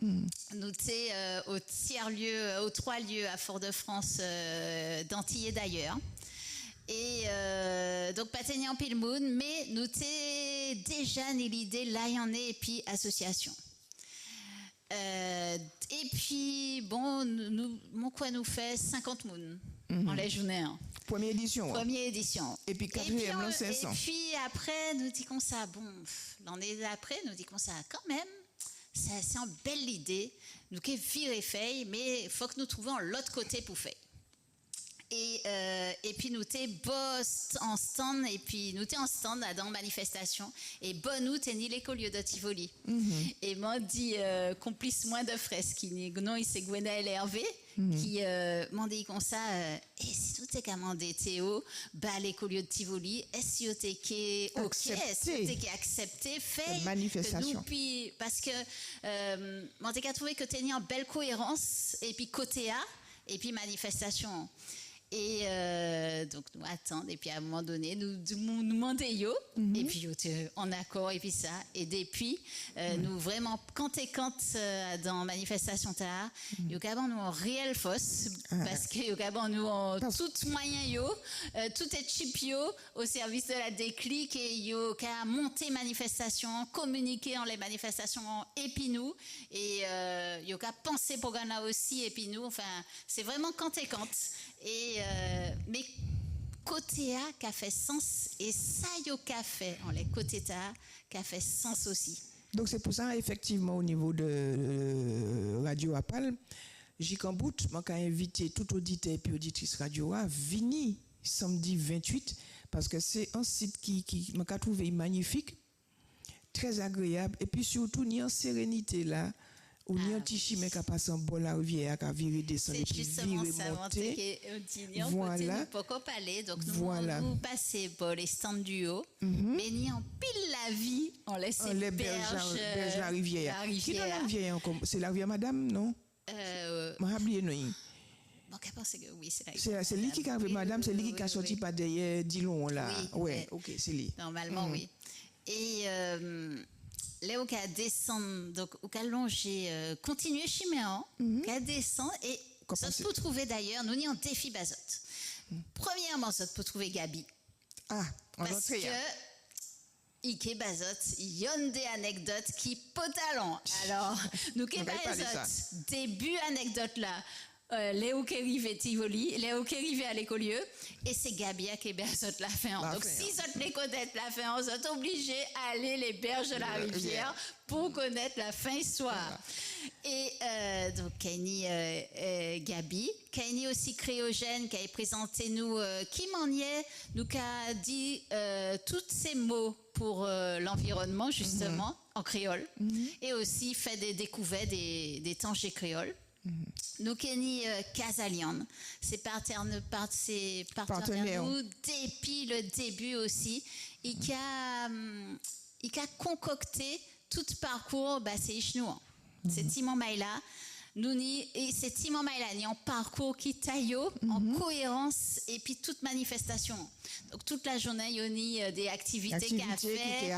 Nous sommes au 3 lieux à Fort-de-France, d'Antillais d'ailleurs. Et donc pas tenir en pile moon mais nous t'ai déjà né l'idée là y en est et puis association et puis bon nous quoi nous fait 50 moon en les journées. Hein. Première édition. Première édition. Et puis quatrième, là, 500. Et puis après, nous dit qu'on ça, bon, l'année d'après, nous dit qu'on ça, quand même, c'est une belle idée. Nous qui virer fait, mais il faut que nous trouvions l'autre côté pour faire. Et puis nous t'es boss en stand et puis nous t'es en stand là, dans manifestation et bon nous t'es ni l'écolieu de Tivoli et m'ont dit complice moins de fresques qui non il c'est Gwenaël Hervé qui m'ont dit comme ça et si tout est commandé Théo bah l'écolieu de Tivoli est-ce que t'es ok est-ce que t'es accepté fait manifestation nous, puis, parce que m'ont dit qu'à trouver que t'es ni en belle cohérence et puis côté A et puis manifestation. Et donc nous attendons et puis à un moment donné nous demandons et puis en accord et puis ça et depuis nous vraiment quand dans manifestation tard nous en réelle fausse parce que nous en tout moyen tout est cheap au service de la déclic et yo qu'à monter manifestation communiquer en les manifestations et puis nous et yo qu'à penser pour Ghana aussi et puis nous enfin c'est vraiment quand et mais côté A qui a fait sens et ça yo qu'a fait en les côté A qui a fait sens aussi. Donc c'est pour ça effectivement au niveau de Radio Apal, Jikambout m'a invité tout auditeur et puis auditrice Radio A vini samedi 28 parce que c'est un site qui m'a trouvé magnifique, très agréable et puis surtout ni en sérénité là. Ou ni un petit chimé qui a passé en bol la rivière, qui a viré descendre et puis viré monter. Voilà. Pourquoi parler? Donc nous passons pour les stands du haut, mais ni en pile la vie, on laisse les berges la rivière. Qui est la rivière? C'est la rivière Madame, non? M'a oublié non. Bon, je pense que oui, c'est la rivière. C'est lui qui a Madame, c'est lui qui a sorti par derrière Dillon là. Ouais, OK, c'est lui. Normalement oui. Et là où qu'à descendre donc où qu'à longer continuer Chiméan qu'à descendre et ça peut trouver d'ailleurs nous ni en défi bazote premièrement ça peut trouver Gabi parce que Ike bazote il y a des anecdotes qui potalent alors nous qu'est bazote début anecdote là Léo qui arrive Tivoli, Léo qui arrive à l'écolieu, et c'est Gabia qui berge la fin. Donc, si vous les connaître la fin, vous êtes obligé à aller les berges de la rivière pour connaître la fin soir. Et donc, Kenny Gabi, Kenny aussi Créogène qui a présenté nous, qui m'en est, nous qui a dit tous ces mots pour l'environnement, justement, en créole, et aussi fait des découvertes des temps chez créole. Nous Kenny Casalian, c'est partenaire nous depuis le début aussi. Il a concocté tout parcours c'est Ichnou. C'est Timon Maïla. C'est Timon Maïla ni en parcours qui taille en cohérence et puis toute manifestation. Donc toute la journée il y a des activités qu'il a fait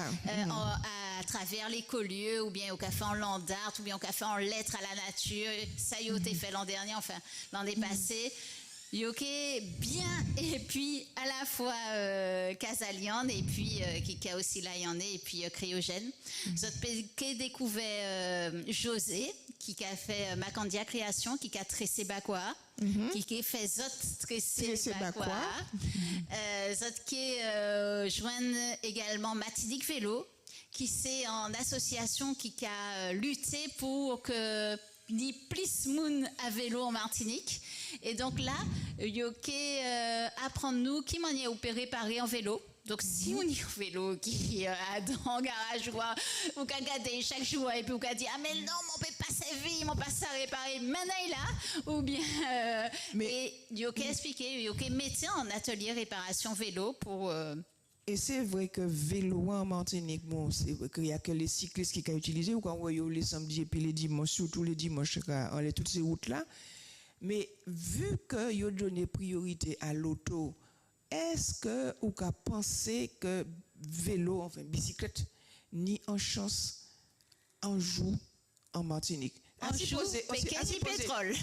à travers les collieux ou bien au café en land art ou bien au café en lettres à la nature. Ça y a fait l'an dernier, enfin l'année passée. Yoké bien et puis à la fois Casalian et puis qui a aussi là y en est et puis Créogène. J'ai découvert José qui a fait Macandia Création qui a tressé Bakwa qui a fait Zot tressé Bakwa Zot qui joignent également Matidic Vélo qui c'est en association qui a lutté pour que ni plus moun à vélo en Martinique et donc là yoké apprendre nous qui m'en est opéré réparer en vélo. Donc si on y a un vélo qui a dans le garage ou qu'à garder chaque jour et puis ou qu'à dire ah mais non on peut pas servir on peut pas réparer maintenant là ou bien et yoké expliquer yoké mettre en atelier réparation vélo pour Et c'est vrai que vélo en Martinique, bon, c'est vrai qu'il y a que les cyclistes qui ont utilisé, ou quand on voit les samedis et puis les dimanches, surtout les dimanches, on a toutes ces routes-là. Mais vu qu'il y a donné priorité à l'auto, est-ce que vous avez pensé que vélo, enfin bicyclette, ni en chance, en joue en Martinique? En joue, mais Kenny pétrole.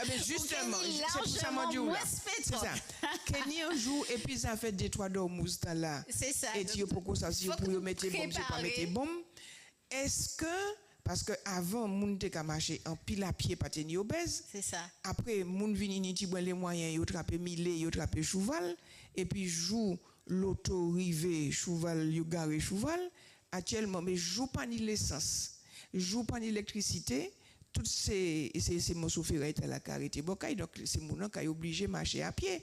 Mais justement, c'est pour ça que je dis là. Kenny en joue et puis ça fait des trois d'ormous là. C'est ça. Et tu pourquoi ça si pour mettre bombe, c'est pas mettre bombe. Est-ce que Parce que avant moun te ka marcher en pile à pied pas tenir obèse. C'est ça. Après moun vini ni ti les moyens yo traper milé, yo traper cheval et puis joue l'auto rivé cheval yo garé cheval actuellement mais joue pas ni l'essence, joue pas ni l'électricité, toutes ces morceaux ferrés à la carité bokay donc c'est moun qui est obligé marcher à pied.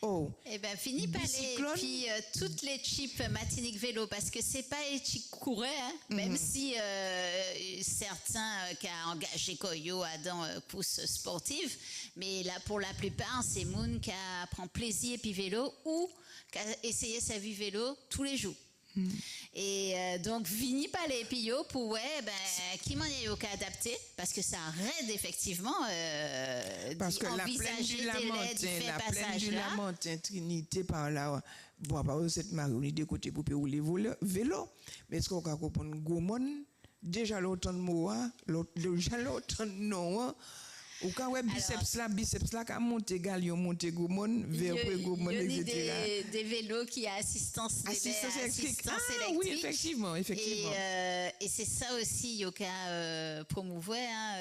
Oh. Eh ben fini par les puis toutes les chips matiniques vélo parce que c'est pas les chips couraient hein, même si certains qui a engagé Koyo à dans course sportive mais là pour la plupart c'est moun qui prend plaisir puis vélo ou qui a essayé sa vie vélo tous les jours. Et donc vini par les pio pour ouais ben qui m'en est au cas adapté parce que ça raide effectivement parce que la plaine du Lamentin Trinité par là bon par cette marée de côté pour rouler vélo mais est-ce qu'on peut comprendre Gomon déjà l'automne mois déjà l'automne non ou quand ouais biceps là qu'a monté galion monté Gomon vers Gomon etc. Des vélos qui a assistance électrique. Oui effectivement et c'est ça aussi yoka promouvoir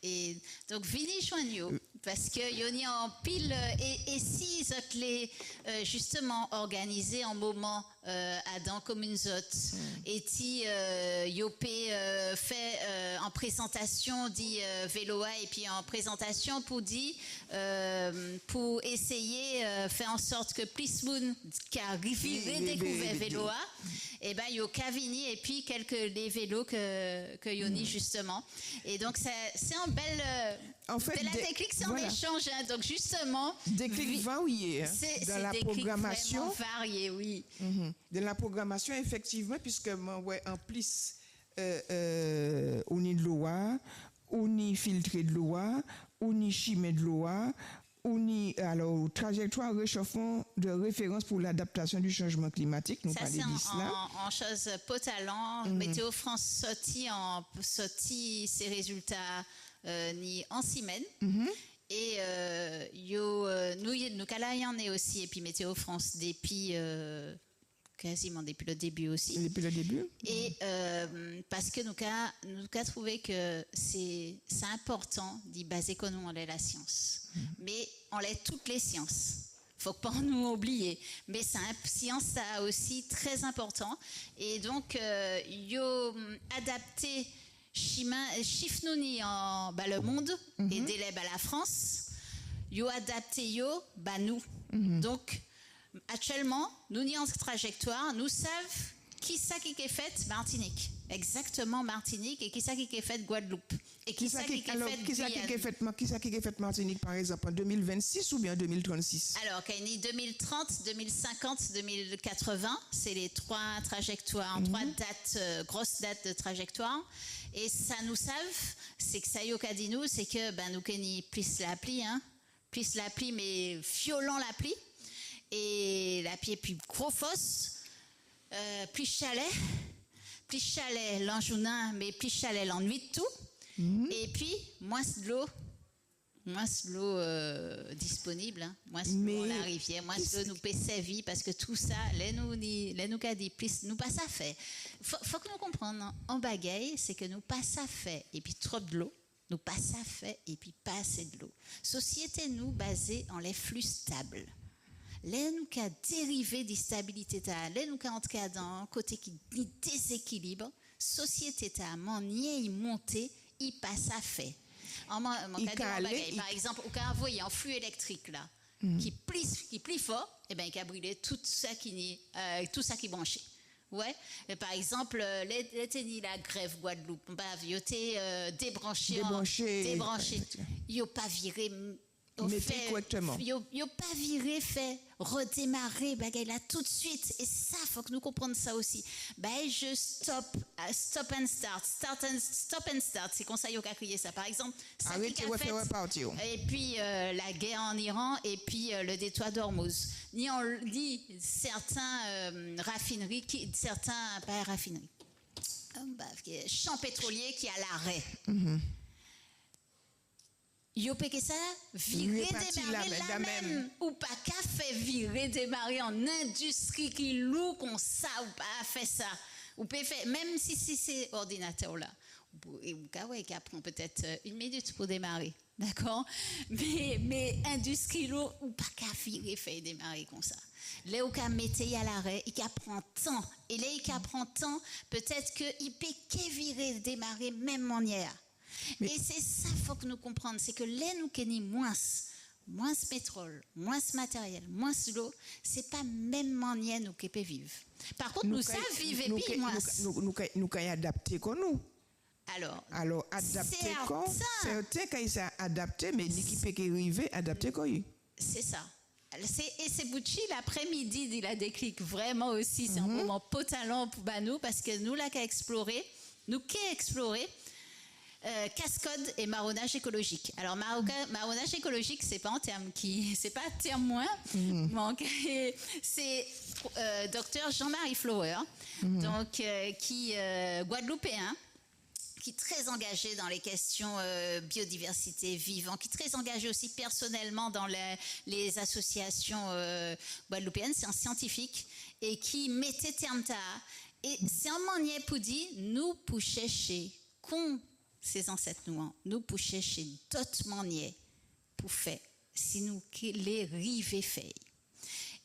et donc vini joindre parce que yoni en pile et si ils les justement organisé en moment à dans commune zot et ti yopé fait en présentation dit vélo et puis en présentation pour dire pour essayer faire en sorte que plus moun qui a découvert vélo et ben yo Cavini et puis quelques les vélos que Yoni justement et donc c'est un bel en fait la technique c'est un échange hein, donc justement déclic varié hein, dans la programmation varié oui dans la programmation effectivement puisque ouais en plus on y de l'eau ou ni filtré de l'eau ou ni chimé de l'eau ou ni alors trajectoire réchauffement de référence pour l'adaptation du changement climatique nous parler de cela en chose potalant Météo France sorti ses résultats ni en semaine et nous en est aussi et puis Météo France depuis quasiment depuis le début aussi. Depuis le début. Et parce que nous avons trouvé que c'est important d'y baser que nous on est la science. Mais on l'est toutes les sciences. Faut pas nous oublier. Mais science ça aussi très important. Et donc yo adapté Chifnouni en le monde et délève à la France. Yo adapté yo nous. Donc actuellement, nous n'y en trajectoire, nous savons qui ça qui est fait Martinique. Exactement Martinique et qui ça qui est fait Guadeloupe. Et qui ça qui est fait Martinique par exemple en 2026 ou bien 2036 Alors, qu'il y a 2030, 2050, 2080, c'est les trois trajectoires, trois dates, grosses dates de trajectoire. Et ça nous savent, c'est que ça y a dit nous, c'est que nous connaissons plus l'appli, plus l'appli mais violent l'appli. Et la pied puis gros fosse plus chalet l'enjounin mais plus chalet l'ennui de tout et puis moins de l'eau disponible moins de l'eau la rivière moins de l'eau nous paie sa vie parce que tout ça les nous qu'a dit plus nous pas ça fait faut que nous comprenions en bagaille c'est que nous pas ça fait et puis trop de l'eau nous pas ça fait et puis pas assez de l'eau société nous basée en les flux stables. Là, nous avons dérivé des stabilités, là, nous avons entré dans un côté qui déséquilibre, société, il monté, il passe à fait. Par exemple, au cas envoyé en flux électrique, là, qui plie fort, et bien, il a brûlé tout ça qui branchait. Ouais. Par exemple, la grève Guadeloupe, il a débranché. Il n'a pas viré. Correctement. Yo pas viré fait redémarrer bagay là tout de suite et ça faut que nous comprenions ça aussi. Je stop and start c'est comme ça yo qu'a crié ça par exemple ça et puis la guerre en Iran et puis le détroit d'Ormuz. Ni on dit certains raffineries champs pétroliers qui à l'arrêt. Yo que ça virer démarrer la même ou pas qu'à fait virer démarrer en industrie qui loue comme ça ou pas fait ça Ou peut faire, même si c'est ordinateur là, ou qui apprend peut-être 1 minute pour démarrer, d'accord? Mais industriel ou pas qu'à virer fait démarrer comme ça. Là où qu'à mettre à l'arrêt, il prend temps. Et là il prend temps, peut-être qu'il peut que virer démarrer même manière. Et c'est ça faut que nous comprenions, c'est que là nous qu'est moins pétrole, moins matériel, moins l'eau, c'est pas même manière nous qui peut vivre. Par contre, nous savons vivre et puis moins. Nous qu'à adapter comme nous. Alors adapter comme certains quand ça adapté mais l'équipe qui arrive adapter comme. C'est ça. Et c'est Bouchi l'après-midi il a déclic vraiment aussi, c'est un moment potalant pour nous parce que nous là qu'à explorer, cascode et marronnage écologique. Alors marronnage écologique, c'est pas un terme c'est pas un terme moins. C'est docteur Jean-Marie Flower, donc qui guadeloupéen, qui est très engagé dans les questions biodiversité vivant, qui est très engagé aussi personnellement dans les associations guadeloupéennes. C'est un scientifique et qui mettait terme à. Et c'est un manier pour dire nous pour chercher ces ancêtres nous pour chercher d'autres manières pour faire si nous les rives fait.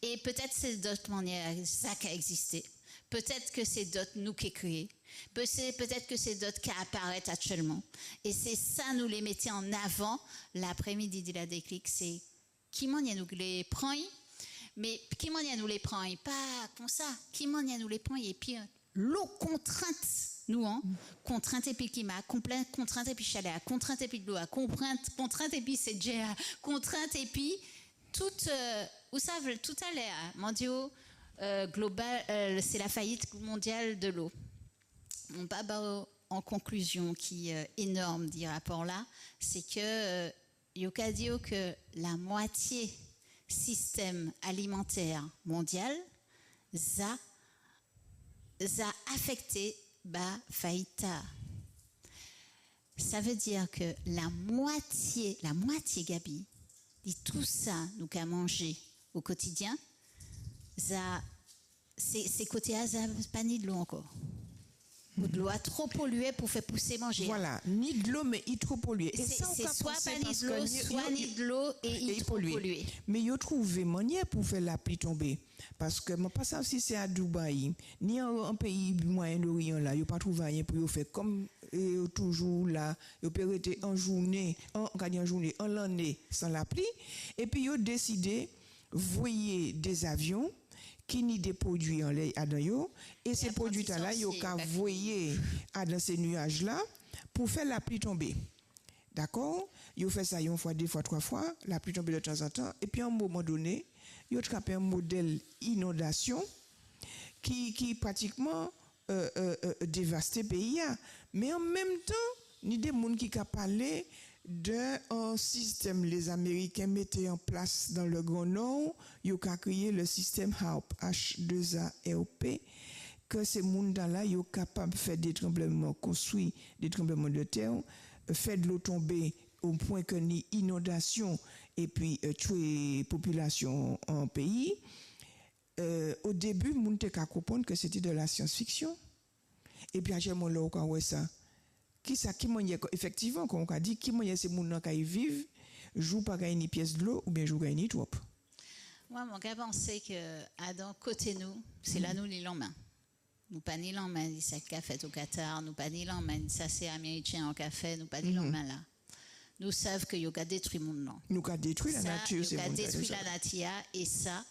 Et peut-être c'est d'autres manières ça qui a existé. Peut-être que c'est d'autres nous qui créons. Peut-être que c'est d'autres qui apparaissent actuellement. Et c'est ça, nous les mettons en avant l'après-midi de la déclic. C'est qui manière nous les prend, mais qui manière nous les prend, pas comme ça. Qui manière nous les prend, et puis l'eau contrainte, nous, contrainte et puis climat, contrainte et puis chaleur, contrainte et puis de l'eau, contrainte et puis c'est déjà, contrainte et puis toute, vous savez, tout à l'heure, mondiaux, global, c'est la faillite mondiale de l'eau. On va en conclusion qui est énorme du rapport là, c'est que Yoka dit que la moitié système alimentaire mondial a affecté faillite. Ça veut dire que la moitié Gabi, dit tout ça nous qu'à manger au quotidien, c'est côté pas ni de l'eau encore. Ou de l'eau trop polluée pour faire pousser manger. Voilà, ni de l'eau mais il trop pollué. C'est soit pas ni de l'eau, soit ni de l'eau et il trop pollué. Mais il trouve manière pour faire la pluie tomber. Parce que je ne sais pas si c'est à Dubaï, ni en pays Moyen-Orient là, il n'y a pas trouvé rien pour faire comme toujours là, il peut rester en journée, en l'année sans la pluie. Et puis il a décidé de voyer des avions qui ni des produits en l'air à dans et ces produits là yo ka voyer à dans ces nuages là pour faire la pluie tomber. D'accord? Yo fait ça une fois, deux fois, trois fois, la pluie tombe de temps en temps et puis à un moment donné, yo trappé un modèle inondation qui pratiquement dévasté pays mais en même temps ni des monde qui ka parler d'un système les Américains mettaient en place dans le Grand Nord, ils ont créé le système HARP, H2ARP, que ces gens-là sont capables de faire des tremblements, construire des tremblements de terre, faire de l'eau tomber au point que ni inondation et puis tuer population en pays. Au début, les gens ont compris que c'était de la science-fiction. Et puis, à un moment là, on voit ça. Qui moyen effectivement comme on a dit qui moyen ces moun nan kay vivre joue pas gagner pièce de l'eau ou bien joue gagner trop. Moi mon gars pensait que Adam côté nous c'est là nous les lendemain. Nous pas ni lendemain ça qu'a fait au Qatar, nous pas ni lendemain ça c'est américain en café, nous pas ni lendemain là. Nous savons que yo ka détruit monde non. Nous ka détruit la nature c'est bon. Détruit la nature et ça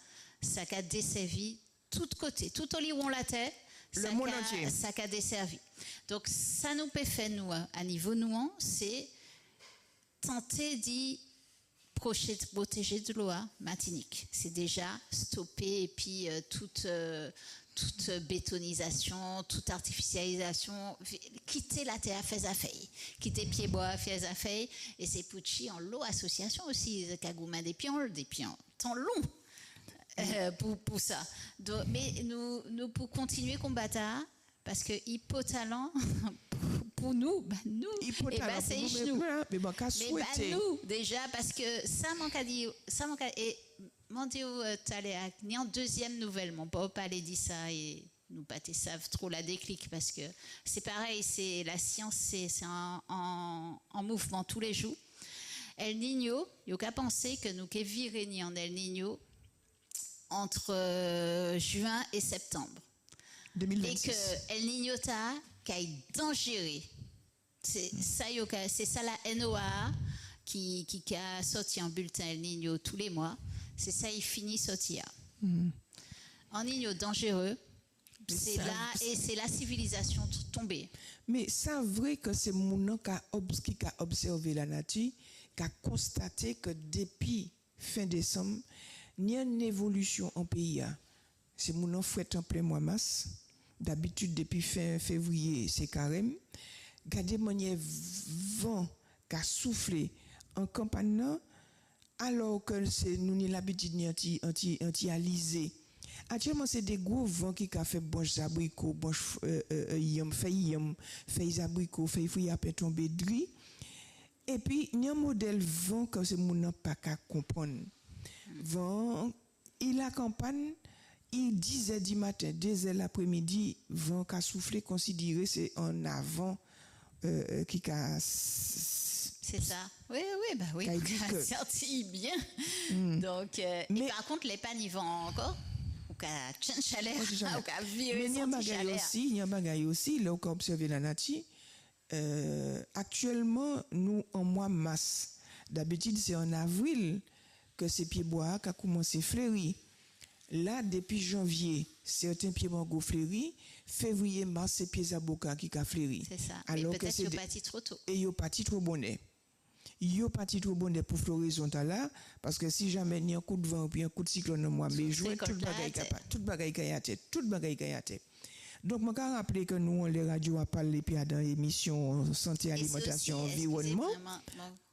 a desservi tout côté, tout au lit où on la terre. Le monde entier. Ça a desservi. Donc, ça nous peut faire, nous, à niveau nous, c'est tenter d'y protéger de l'eau Martinique. C'est déjà stopper et puis toute bétonisation, toute artificialisation, quitter la terre, faire affaire, quitter pied-bois, faire affaire. Et c'est Pouchi en l'eau association aussi, Kagouma des pions, temps long. Pour ça. Donc, mais nous pour continuer combattre parce que hypotalent pour nous c'est nous mais nous déjà parce que ça manque à dire et mon Dieu t'allais ni en deuxième nouvelle mon papa allait dit ça et nous pas savent trop la déclic parce que c'est pareil, c'est la science, c'est en mouvement tous les jours. El Niño, il n'y a qu'à penser que nous qu'est viré en El Niño entre juin et septembre. 2026. Et que El Niño ta qu'est dangereux. C'est ça la NOAA qui a sorti un bulletin El Niño tous les mois. C'est ça, il finit sortir. Un Niño dangereux, c'est là et c'est la civilisation tombée. Mais c'est vrai que c'est mon qui a observé la nature, qui a constaté que depuis fin décembre, il y a une évolution en pays. C'est mon fouette en plein mois mars. D'habitude, depuis fin février, c'est carême. Gardez mon vent qui a soufflé en campagne, alors que nous avons l'habitude anti-alisé. Actuellement, c'est des gros vents qui ont fait branches abricots, branches feuilles abricots, feuilles fruits à peine tombées de gris. Et puis, il y a un modèle vent que c'est mon n'a pas qu'à comprendre. Vent, il a campagne, il 10h du matin, 2h l'après-midi, vent qui a soufflé, considéré c'est en avant qui a. C'est ça. Oui, bah oui. Qui a sorti bien. Donc, et par contre, les pannes, ils vont encore. Ou qu'à chaleur, ou qu'à virer sans chaleur. Il y a un bagage aussi, là où on observe la nature. Actuellement, nous, en mois mars, d'habitude, c'est en avril que ces pieds bois qui a commencé à fleurir. Là, depuis janvier, certains pieds bois ont fleuri. Février, mars, c'est pieds à boca qui a fleuri. C'est ça. Alors mais peut-être qu'ils sont partis trop tôt. Et ils sont partis trop bonnet. Ils sont partis trop bonnet pour floraison là, parce que si jamais il y a un coup de vent ou bien un coup de cyclone, moi, mais jouer tout le bagaille qui a tête. Donc, je me rappelle que nous, les radios, a parlé puis dans l'émission Santé, Alimentation, Environnement.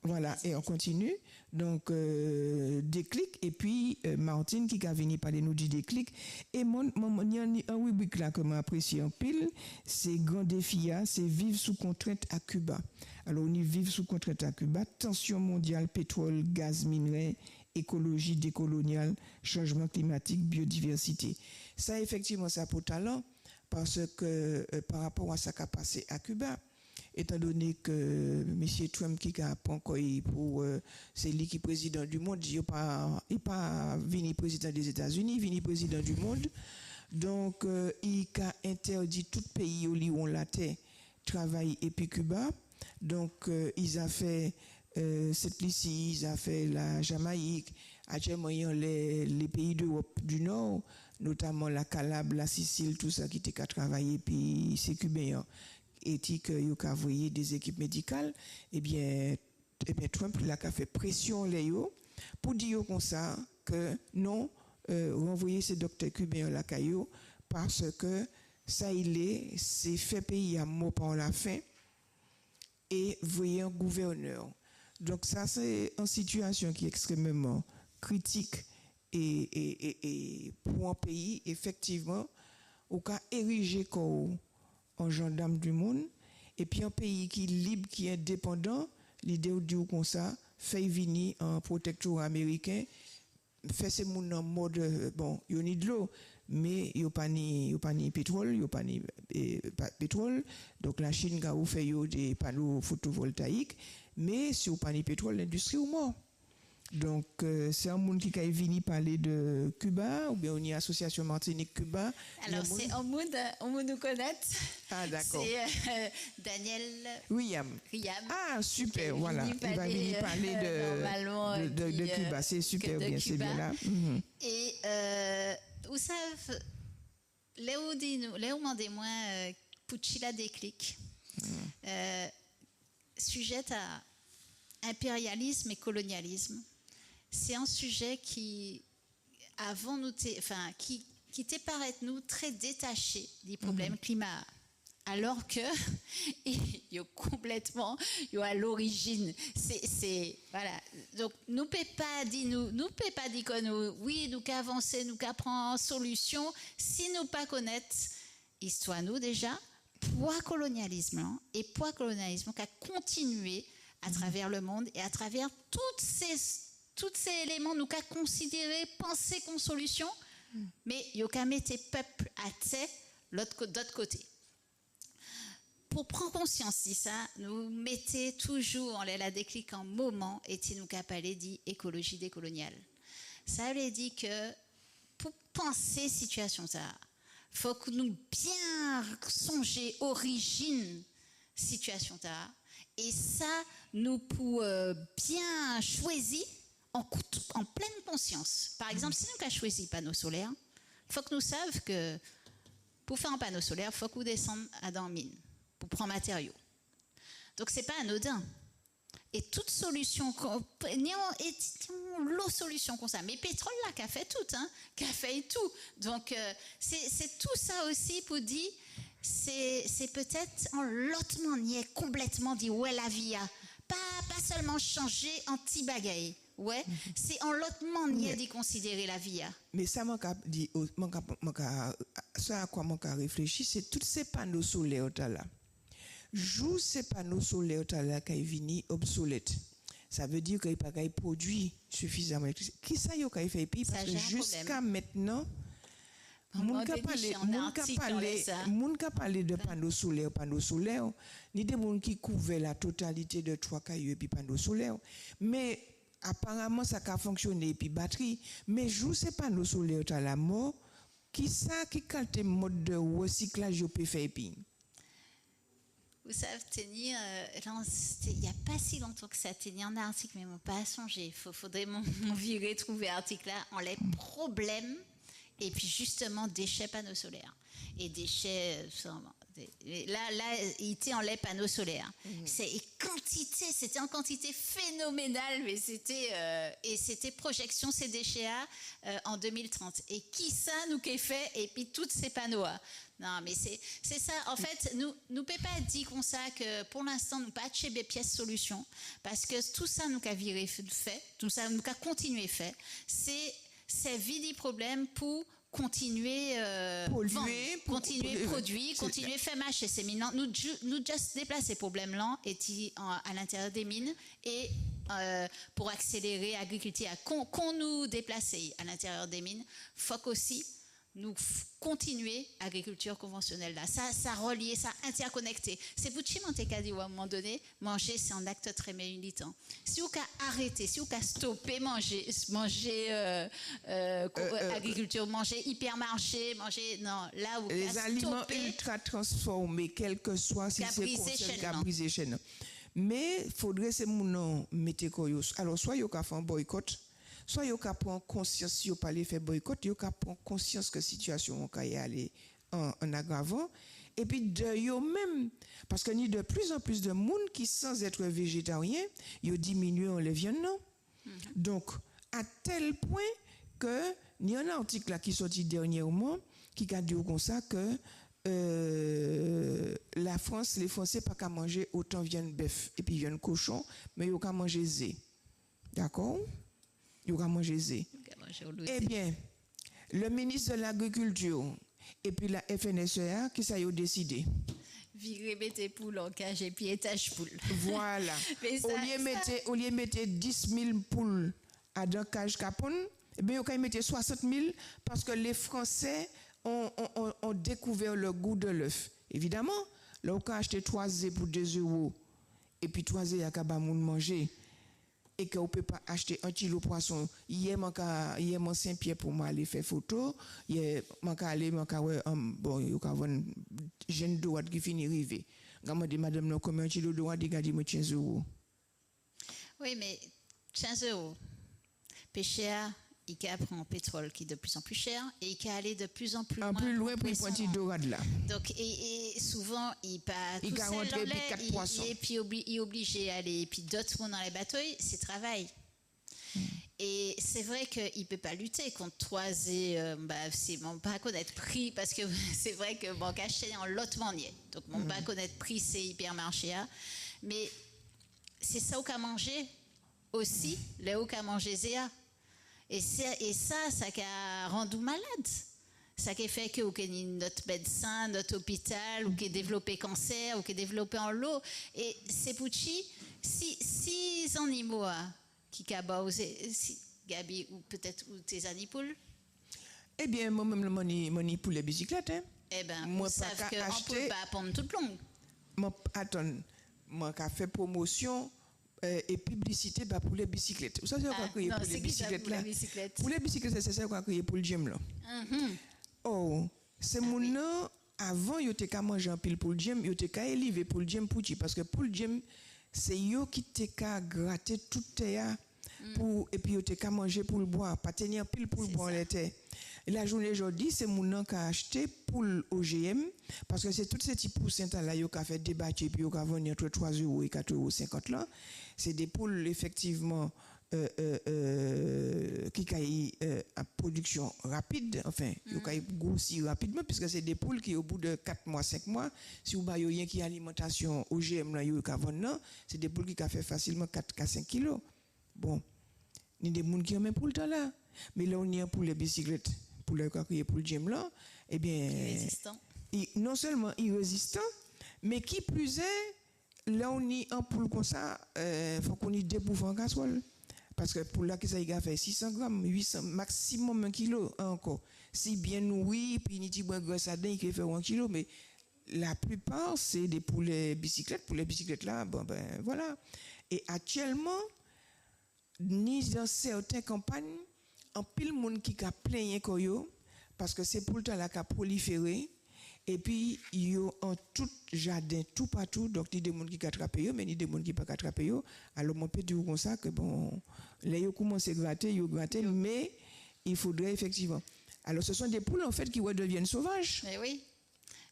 Voilà, et on continue. Donc, déclic, et puis Martine qui a venu parler nous du déclic. Et il y a un rubrique là que j'apprécie en pile, c'est Grand Défi, c'est Vivre sous contrainte à Cuba. Alors, on y vit sous contrainte à Cuba, tension mondiale, pétrole, gaz, minerais, écologie décoloniale, changement climatique, biodiversité. Ça, effectivement, ça a pour talent. Parce que par rapport à ce qui a passé à Cuba, étant donné que M. Trump qui a pas encore pour c'est lui qui est président du monde, il n'est pas venu président des États-Unis, il est venu président du monde. Donc il a interdit tout pays où on la terre travail et puis Cuba. Donc ils ont fait cette Lucie, ils ont fait la Jamaïque, actuellement les pays d'Europe du Nord, notamment la Calabre, la Sicile, tout ça qui était qu'à travailler, puis c'est cubain, et que il a envoyé des équipes médicales, eh bien Trump il a fait pression les pour dire comme ça que non, renvoyer ces docteurs cubains la caillou parce que ça c'est fait pays à mot par la fin et voyez un gouverneur. Donc ça c'est une situation qui est extrêmement critique. Et pour un pays, effectivement, au cas érigé comme en gendarme du monde, et puis un pays qui est libre, qui est indépendant, l'idée de dire comme ça, fait venir un protecteur américain, fait ces monde en mode, bon, il y a de l'eau, mais il n'y a pas ni pétrole, il n'y a pas ni pétrole, donc la Chine a fait des panneaux photovoltaïques, mais si il n'y a pas ni pétrole, l'industrie est morte. Donc, c'est un monde qui a venu parler de Cuba, ou bien on y a Association Martinique-Cuba. Alors, c'est un monde nous connaître. Ah, d'accord. C'est Daniel Riam. Ah, super, voilà. Il va venir parler de Cuba. C'est super bien, c'est bien là. Et, vous savez, Léo m'en moins Puccilla déclic. Sujet à impérialisme et colonialisme. C'est un sujet qui, avant nous, qui t'est paraît nous très détaché des problèmes climat, alors que il y a complètement, il y a à l'origine. C'est voilà. Donc nous peut pas dire que nous, oui, nous qu'avancer, nous qu'apprendre solution, si nous pas connaître histoire nous déjà, poids colonialisme et poids colonialisme qui a continué à travers le monde et à travers tous ces éléments nous qu'a considéré penser comme solution mais il y a qu'à mettre peuple à terre d'autre côté. Pour prendre conscience de ça, nous mettez toujours en la déclic en moment et nous capable dit écologie décoloniale. Ça veut dire que pour penser situation ça, faut que nous bien songer origine situation ça et ça nous pour bien choisir en pleine conscience. Par exemple, si nous avons choisi panneau solaire, faut que nous sachions que pour faire un panneau solaire, faut qu'on descende à dans mine pour prendre matériaux. Donc c'est pas anodin. Et toute solution, l'eau solution comme ça. Mais pétrole là, qu'a fait tout, qu'a fait tout. Donc c'est tout ça aussi pour dire, c'est peut-être en l'autre manière complètement dit ouais la vie a pas seulement changer anti-bagaille. Ouais, c'est en l'autre manière d'y considérer la vie. Mais ça ça à quoi je réfléchis, c'est tous ces panneaux solaires là. Joue ces panneaux solaires là qui viennent obsolètes. Ça veut dire qu'il pas produit suffisamment d'électricité. Qui ça y a fait puis parce que jusqu'à maintenant moun ka parler de panneaux solaires, ni des moun qui couvert la totalité de 3 cailloux et puis panneaux solaires, mais apparemment ça a fonctionné puis batterie, mais joue ces panneaux solaires à la mort, qui quel mode de recyclage peut faire puis vous savez, tenir, il n'y a pas si longtemps que ça, tenir un article, mais moi pas songé. Il faudrait m'en virer, trouver l'article là, en les problèmes, et puis justement, déchets panneaux solaires. Et déchets, là, il était en les panneaux solaires. C'était en quantité phénoménale, mais c'était projection ces déchets en 2030. Et qui ça nous qu'a fait, et puis tous ces panneaux là. Non, mais c'est ça. En fait, nous ne pouvons pas dire comme ça que pour l'instant, nous pas acheter des pièces solutions. Parce que tout ça, nous avons viré fait, tout ça, nous avons continué fait. C'est vide problème pour continuer polluer, produire, continuer faire marcher ces mines. Nous juste déplacer problème là et à l'intérieur des mines et pour accélérer l'agriculture, qu'on nous déplace à l'intérieur des mines, faut aussi nous continuer l'agriculture conventionnelle là. Ça relié, ça interconnecté. C'est pour ça que dit à un moment donné, manger c'est un acte très militant. Si vous arrêtez, si vous stoppez manger agriculture, manger hypermarché, manger non, là où les aliments ultra transformés, quel que soit si c'est brisé chaîne. Mais faudrait ces moun mettre koyo. Alors soit yo ka fait un boycott, soit yo ka prend conscience yo pas les faire boycott, yo ka prend conscience que situation ka y aller en aggravant et puis de yo même parce que ni de plus en plus de monde qui sans être végétarien, yo diminuent les viandes non. Donc à tel point que il y a un article là qui sorti dernièrement qui a dit comme ça que la France, les Français pas qu'à manger autant viande bœuf et puis viande cochon, mais ils ont qu'à manger zé. D'accord? Ils ont qu'à manger zé. Eh bien, le ministre de l'Agriculture et puis la FNSEA, qui ça y a décidé? Virer mettre poules en cage et puis étage poules. Voilà. Au lieu de mettre 10 000 poules à dans cage capone, eh bien, ils ont mettre 60 000 parce que les Français ont découvert le goût de l'œuf. Évidemment, là, on a acheté 3 œufs pour 2 € et puis 3 œufs, il y a qu'à manger. Et qu'on ne peut pas acheter 1 kilo de poisson. Hier, mon Saint-Pierre pour moi aller faire photo. Hier, bon, il y a une jeune droite qui finit arriver. Je me dis, madame, combien 1 kilo de droite, il dit 15 €. Oui, mais 15 €. Péché, il prend un pétrole qui est de plus en plus cher et il aller de plus en plus loin pour pointer dorade là. Donc et souvent il pas tout seul dans l'air et puis il est obligé d'aller et puis d'autres monde dans les bateaux, c'est travail. Et c'est vrai qu'il peut pas lutter contre 3 et c'est bon pas connaître prix parce que c'est vrai que bon acheter en lot manier. Donc bon pas connaître prix c'est hypermarché mais c'est ça qu'à manger aussi, là où qu'à manger Zéa. Et ça a rendu malade. Ça qui fait que notre médecin, notre hôpital, ou qui a développé cancer, ou qui a développé en l'eau. Et c'est pour si animaux qui cabosent, Gabi, ou peut-être ou tes anipoules. Eh bien, moi-même, mon poule est bicyclette. Hein? Eh ben, Moi, ils pas savent qu'à qu'on ne acheter. peut pas prendre toute longue. Attends, moi qui fait promotion et publicité bah, pour les bicyclettes. Ça c'est quoi crier Non, pour les c'est qui ça bicyclettes pour là? la bicyclette? Pour les bicyclettes c'est ça quoi crier pour le gym là. Oh, c'est mon oui. nom avant yo te ka manger en pile pour le gym, yo te ka élever pour le gym pour ti parce que pour le gym c'est yo qui te ka gratter tout terre pour et puis yo te ka manger pour le boire, pas tenir pile pour le boire l'été. La journée aujourd'hui, c'est mon nom qui a acheté pour l'OGM parce que c'est tous ces petits poussins là qui a fait débattre et puis qui a vendu entre 3 € et 4,50 € là. C'est des poules effectivement qui ont à production rapide, enfin, qui ont grossi rapidement puisque c'est des poules qui au bout de 4 mois, 5 mois, si vous avez rien qui alimentation OGM là, c'est des poules qui ont fait facilement 4 à 5 kilos. Bon, il y a des gens qui ont même pour le temps là. Mais là, on y a pour les bicyclettes, pour le coquille, pour le gym là, eh bien. Résistant. Non seulement irrésistant, mais qui plus est, là, on y a un poule comme ça, faut qu'on y débouffe en casserole. Parce que pour là, ça a fait 600 grammes, 800, maximum 1 kilo encore. Si bien nourri, puis ni bon graisse à dedans, il fait 1 kilo, mais la plupart, c'est des poulets bicyclettes. Pour les bicyclettes là, bon, ben voilà. Et actuellement, ni dans certaines campagnes, en pile monde qui a plein koyo parce que c'est pour le temps là qu'a proliféré et puis yo en tout jardin tout partout donc ni des monde qui attraper yo mais ni des monde qui pas attraper yo alors on peut dire comme ça que bon là yo commence à gratter mais il faudrait effectivement alors ce sont des poules en fait qui redeviennent sauvages. Mais oui.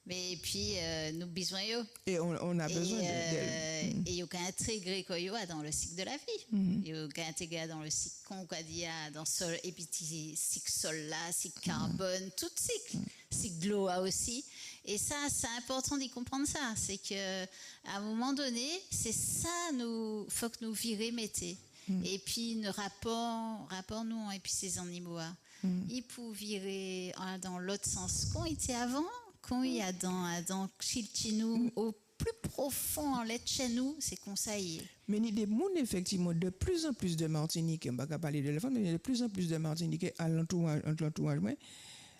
Mais puis, nous besoin yo. Et on a besoin d'elles. Et il y a intégrer dans le cycle de la vie. Il y a intégrer dans le cycle qu'on a dit dans le sol, et puis cycle sol là, cycle carbone, tout cycle. Cycle de l'eau aussi. Et ça, c'est important d'y comprendre ça. C'est qu'à un moment donné, c'est ça, faut que nous virer, mettez. Et puis, nos rapport nous, et puis ces animaux, ils peuvent virer dans l'autre sens qu'on était avant. Quand il y a dans chez nous, au plus profond en lait de chez nous, c'est qu'on ça y est. Mais il y a des gens, effectivement, de plus en plus de Martiniquais, on ne va pas parler de l'éléphant, mais il y a de plus en plus de Martiniquais à l'entourage.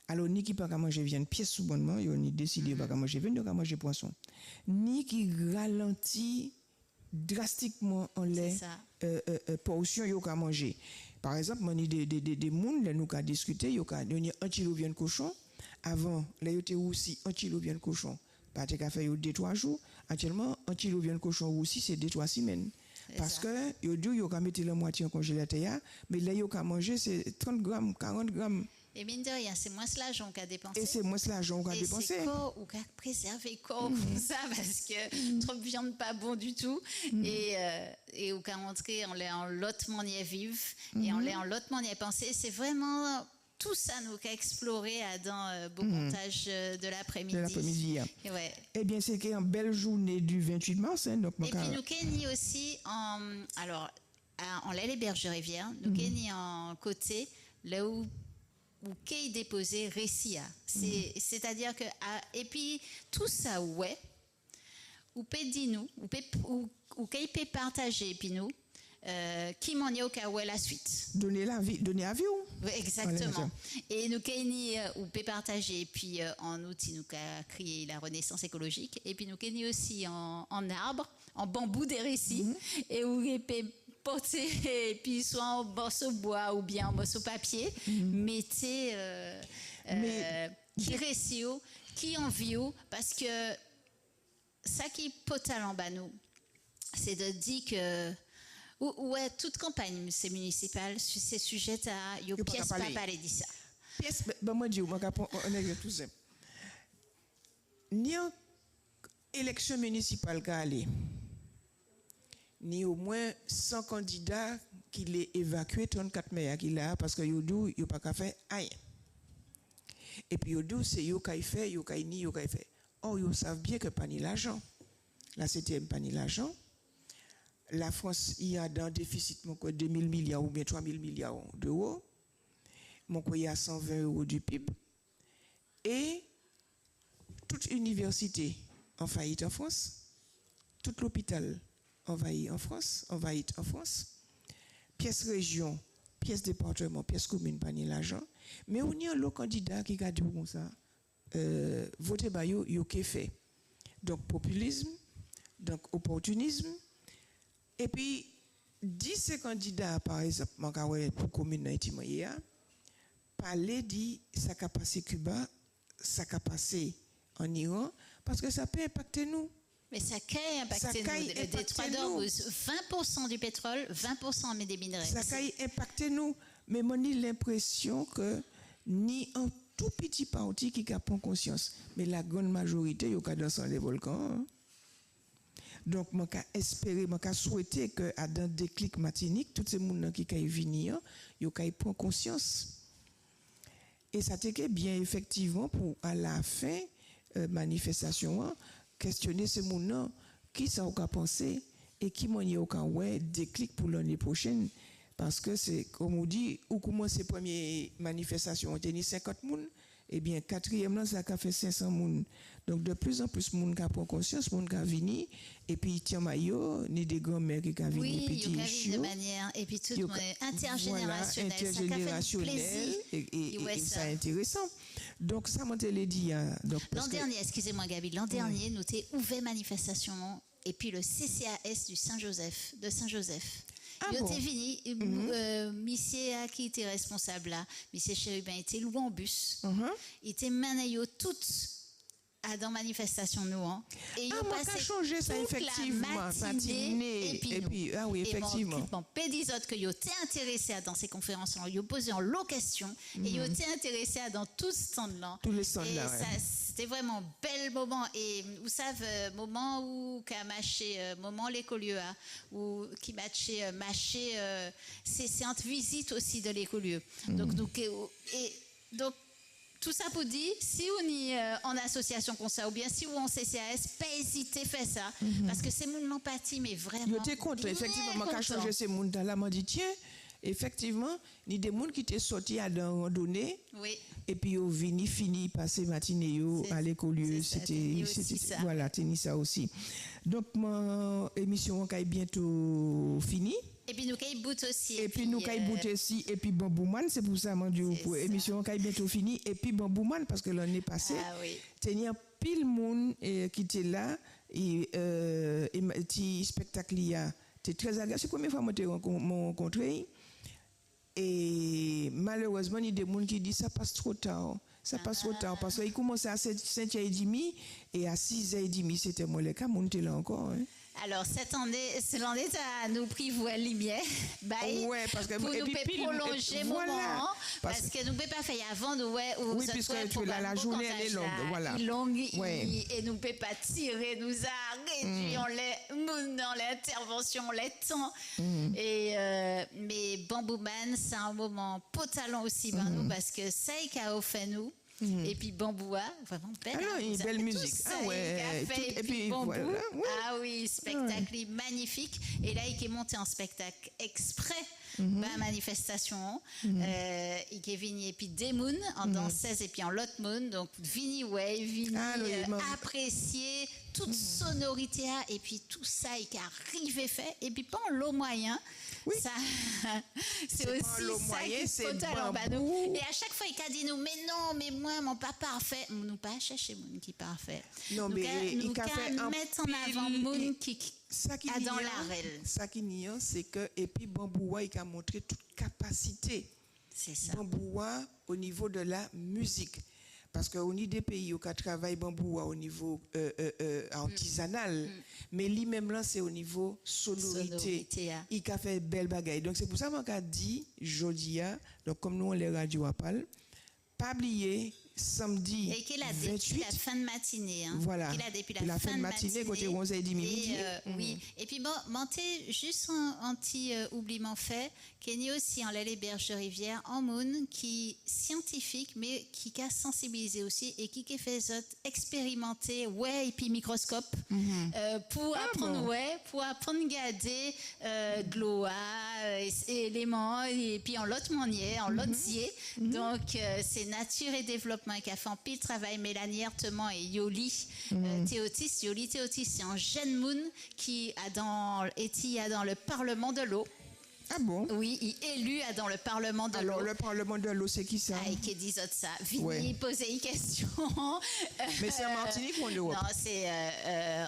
Alors, ni qui pas manger viande pièce sous bonnement, ils ont décidé pas manger viande, ils ont manger poisson. Ni qui ralentit drastiquement en lait portion, ils ont manger. Par exemple, il y a des gens, là, nous avons discuté, il y a 1 kilo de viande cochon. Avant, là, il y a aussi 1 kilo de viande cochon. Pas de café, il y a 2-3 jours. Actuellement, 1 kilo de viande cochon aussi, c'est 2-3 semaines. Parce que, il y a mettre la moitié en congélateur, mais là, il y a manger, c'est 30 grammes, 40 grammes. Et mine de rien, c'est moins l'argent qu'on a dépensé. Et c'est moins l'argent qu'on a dépensé. Et c'est corps ou qu'on a préservé corps comme ça, parce que trop de viande pas bon du tout. Et ou qu'on a rentré en l'autre manière vive, et en l'autre manière pensée. C'est vraiment tout ça nous qu'a exploré dans beau comptage de l'après-midi. De l'après-midi. Ouais. Eh bien, c'est une belle journée du 28 mars. Hein, donc et puis nous kenny aussi en l'aile et berge rivière, nous kenny en côté là où qu'est déposé récit. C'est-à-dire que et puis tout ça ouais ou peut dire nous ou qu'est peut partager puis nous qui m'en est au cas où la suite. Donner avis ou? Exactement. Voilà, et nous kenny ou peut partager puis en outil nous a créé la renaissance écologique et puis nous kenny aussi en arbre, en bambou des récits et où peut porter et puis soit en morceau bois ou bien en morceau papier, mettez qui récit qui envie parce que ça qui potal en bas nous, c'est de dire que ouais, toute campagne c'est municipale c'est sujet à yo pièce pas parler de ça. Pièce ben moi dis moi on est tout simple. Ni en élection municipale qu'a aller ni au moins 100 candidats qui les évacué 34 maires qui là parce que yo dou yo pas qu'à faire rien. Et puis yo dou c'est yo k'ay fait yo k'ay ni yo k'ay fait. Or yo savent bien que pas ni l'argent. La CTM pas ni l'argent. La France il y a dans déficit mon quoi 2000 milliards ou bien 3000 milliards d'euros. Mon quoi il y a 120 € du PIB et toute université en faillite en France, tout l'hôpital envahi en France, pièce région, pièce département, pièce commune, pas ni l'argent, mais on y a le candidat qui a dit comme ça, voter ba yo qu'est fait. Donc populisme, donc opportunisme et puis 10 candidats par exemple pour commune d'Haïti parler dit ça qu'a passé Cuba, ça qu'a passé en Iran parce que ça peut impacter nous. Mais ça peut impacter nous. Le détroit d'Ormuz, 20% du pétrole, 20% des minerais. Ça peut impacter nous. Mais moi, j'ai l'impression que ni un tout petit parti qui a pris conscience, mais la grande majorité, il y a dans les volcans. Hein. Donc, moi, espérer, moi, souhaiter que dans le déclic matinique, tous ces gens qui ont venir, ils prennent conscience. Et ça t'est bien effectivement pour à la fin manifestation questionner ce monde qui ça a pensé et qui m'en y a ouais déclic pour l'année prochaine parce que c'est comme on dit ou commence ces premières manifestations on tenu 50 moun et bien quatrième là ça a fait 500 moun donc de plus en plus moun qui prend conscience moun qui vini et puis tiens maillot ni des grands-mères qui vini oui, petit de manière et puis tout intergénérationnel intergénérationnel et ça intéressant donc ça m'a te dit donc l'an dernier excusez-moi Gabi l'an dernier nous t'ai ouvert manifestation et puis le CCAS de Saint-Joseph il était venu, monsieur qui était responsable là, monsieur Chérubin était loué en bus, il était mené toutes à dans manifestation nous et il passé changer ça effectivement matinée et puis ah oui effectivement bon pédisot que yo t'es intéressé à dans ces conférences là yo posé en lot question et yo t'es intéressé à dans tout ce stand là tous les stands là ça c'était vraiment bel moment et vous savez moment où qu'a marché moment l'écolieu ou qui matché c'est entre visite aussi de l'écolieu donc donc tout ça pour dire, si on est en association comme ça, ou bien si on en CCAS, pas hésiter à faire ça. Parce que c'est mon empathie, mais vraiment. Je suis content, effectivement, quand je change ces mondes là, je dis, tiens, effectivement, il y a des gens qui étaient sortis à une randonnée, et puis ils viennent fini passer matinée à l'école. C'était voilà, tennis ça aussi. Donc, mon émission est bientôt finie. Et puis nous caille bout aussi. Et puis nous caille bout aussi. Et puis Bambouman, c'est pour ça mon Dieu pour émission caille bientôt fini. Et puis Bambouman parce que l'année passée, tenir pile monde qui était là et petit spectacle t'es très agréable. C'est la première fois que je rencontré. Et malheureusement, il y a des gens qui disent ça passe trop tard. Ça passe trop tard parce qu'il commençait à 5h30 et à 6h30 c'était moi le cas, mon là encore. Hein. Alors, cette année, ça nous prive la lumière. Parce que pour nous prolonger le moment. Parce que nous ne pouvons pas faire avant. Oui, puisque la journée elle est longue. Voilà. Longue et nous ne pouvons pas tirer, nous réduire dans l'intervention, les temps. Mais Bambouman, c'est un moment potalant aussi pour nous parce que ça y a offert nous. Et puis Bamboua, vraiment belle. Alors, une belle musique. Et puis Bambou. Voilà, ah oui, spectacle magnifique. Et là, il est monté en spectacle exprès la manifestation. Il est venu et puis Demoun en dans 16 et puis en Lot Moon. Donc, vini apprécier toute sonorité et puis tout ça qui arrivé fait. Et puis pas en l'eau moyen. Oui. Ça, c'est aussi ça qui faut talent. Et à chaque fois, il a dit nous, mais non, mais moi, mon pas parfait. Nous pas chercher mon qui parfait. Non, mais il a fait mettre en avant mon qui a dans l'arène. Ça qui n'y a, c'est que et puis Bamboua, il a montré toute capacité. C'est ça. Bamboua au niveau de la musique. Parce qu'on a des pays où on travaille bambou au niveau artisanal, mais lui-même là, c'est au niveau sonorité. Il a fait belle bagaille. Donc, c'est pour ça qu'on a dit, Jodia, donc comme nous, on les radio à parler, pas oublier, samedi. Et qu'il a depuis la fin de matinée. Hein. Voilà. Qu'il a depuis la fin de matinée. Côté 11h30 midi. Oui. Et puis, bon, menté juste un petit oubliement fait, qu'il y a aussi en l'allée Berge de Rivière, en Moon, qui scientifique, mais qui a sensibilisé aussi et qui a fait expérimenter, et puis microscope, pour apprendre, pour apprendre à garder gloa, éléments, et puis en l'autre manière, en l'autre zier. Donc, c'est Nature et Développement qui a fait un pile travail, Mélanie Hertement et Yoli Théotis. Yoli Théotis, c'est un jeune moon qui a dans le Parlement de l'eau. Ah bon? Oui, il est élu dans le Parlement de l'eau. Alors, le Parlement de l'eau, c'est qui ça? Ah, qui dit ça. Vini Ouais. poser une question. Mais c'est en Martinique ou en Europe? Non, c'est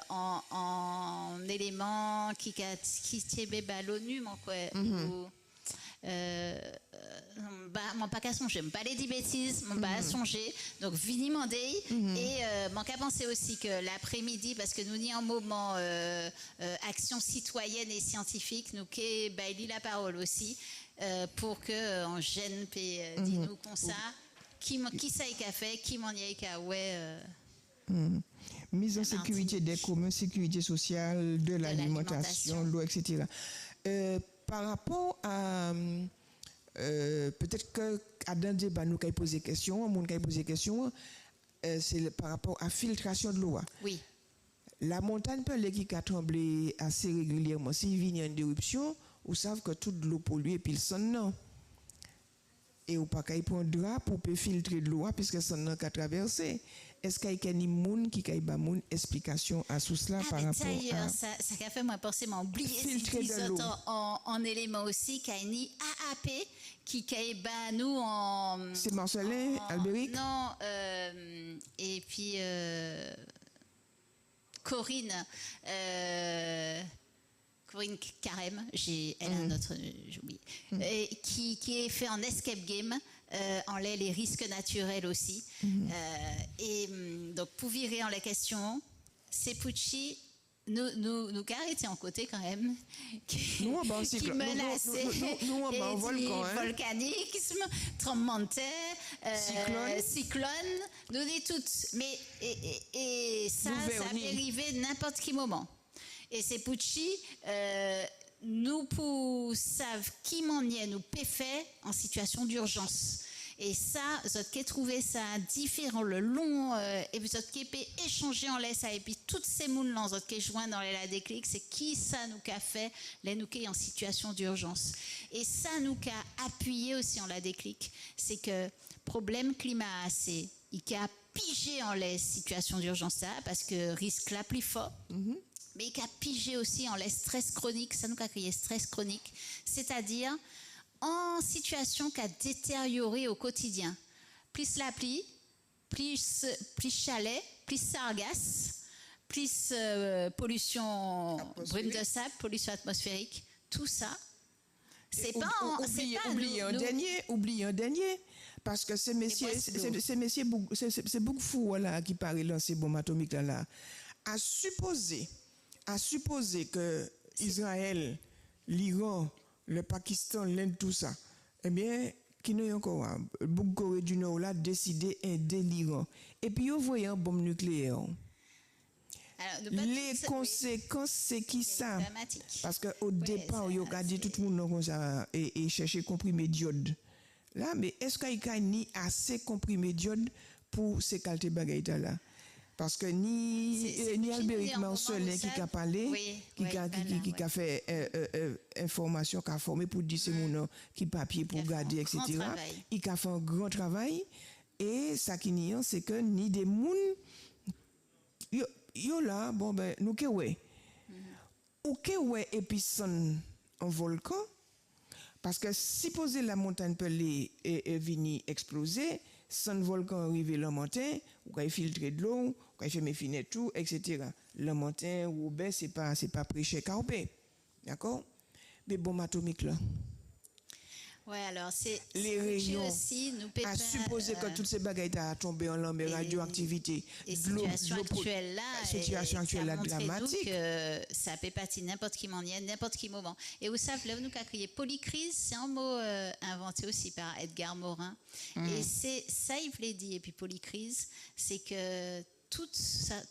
en élément qui tient à l'ONU, mon quoi. Mon pas qu'à songer, pas les 10 bêtises, mon pas à songer. Donc, vini mandé. Et mon qu'à penser aussi que l'après-midi, parce que nous n'y en moment action citoyenne et scientifique, nous qui lit la parole aussi, pour que en gêne dis-nous comme ça, qui ça y a fait, qui m'en y a ouais. Mise en sécurité des communs, sécurité sociale, de l'alimentation, l'eau, etc. Par rapport à peut-être que à dans débat nous qui poser question, monde qui poser question, c'est par rapport à filtration de l'eau. Oui. La montagne Pelée qui a tremblé assez régulièrement, s'il vient une éruption, vous savez que toute l'eau polluée puis le son non. Et ou pas qu'il prend drap pour filtrer de l'eau puisque son non qu'a traversé. Est-ce qu'il y a des gens qui ont une explication à tout cela par rapport à ça a fait moi forcément oublier filtrer de l'eau en élément aussi qu'il y a une AAP qui a nous en c'est Marcelin Albéric non et puis Corinne Carême, elle a un autre, j'ai oublié, qui est fait en escape game, en les risques naturels aussi. Donc, pour virer en la question, c'est Pucci, nous arrêter en côté quand même, qui menaçait nous en volcan, volcanisme, tremblement de terre, cyclone, nous dit toutes. Mais et ça peut arriver n'importe quel moment. Et c'est Pucci, nous pour savoir qui m'en est, nous peut faire en situation d'urgence. Et ça, vous avez trouvé ça différent le long, et vous avez pu échanger en l'air ça, et puis toutes ces mounes-là, vous avez joint dans les déclic, c'est qui ça nous a fait, les nous qui en situation d'urgence. Et ça nous a appuyé aussi en la déclic, c'est que problème climat, c'est il a pigé en les situations d'urgence ça, parce que risque la plus fort. Mais il a pigé aussi en les stress chronique, ça nous a créé stress chronique, c'est-à-dire en situation qui a détérioré au quotidien. Plus la pluie, plus chalet, plus sargasse, plus pollution brume de sable, pollution atmosphérique, tout ça. C'est pas oubliez un dernier parce que ces messieurs c'est beaucoup fou là qui paraît lancer bombe atomique là à supposer que Israël, l'Iran, le Pakistan, l'Inde, tout ça, eh bien, qui n'a encore beaucoup Corée du Nord là décidé un délirant. Et puis vous voyez une bombe nucléaire. Alors, les conséquences, c'est qui ça? Parce qu'au départ, il a dit tout le monde comme ça et chercher comprimé d'iode. Là, mais est-ce qu'il y a ni assez comprimé d'iode pour ces qualités bagailles là? Parce que ni Albéric Marcelin qui a parlé, qui a fait information, qui a formé pour dire c'est mon qui papier pour garder, etc. Il a fait un grand travail. Et ça qui n'y a, c'est que ni des mouns, yo là, bon ben, nous que ouais. Ou que ouais, et puis son un volcan. Parce que si poser la montagne Pelée est venue exploser, son volcan arrive le matin, ou quand il filtre de l'eau, quand il fait mes fenêtres tout, etc. Le matin ou ben c'est pas prêcher carpé, d'accord? Mais bombe atomique là. Ouais, alors c'est les régions aussi nous à supposer que toutes ces bagailles a tombé en lambe radioactivité. Et situation actuelle là dramatique. Que ça peut partir n'importe qui manière, n'importe qui moment. Et vous savez là nous qu'a créé polycrise, c'est un mot inventé aussi par Edgar Morin. Et c'est ça il voulait dire et puis polycrise, c'est que tout ça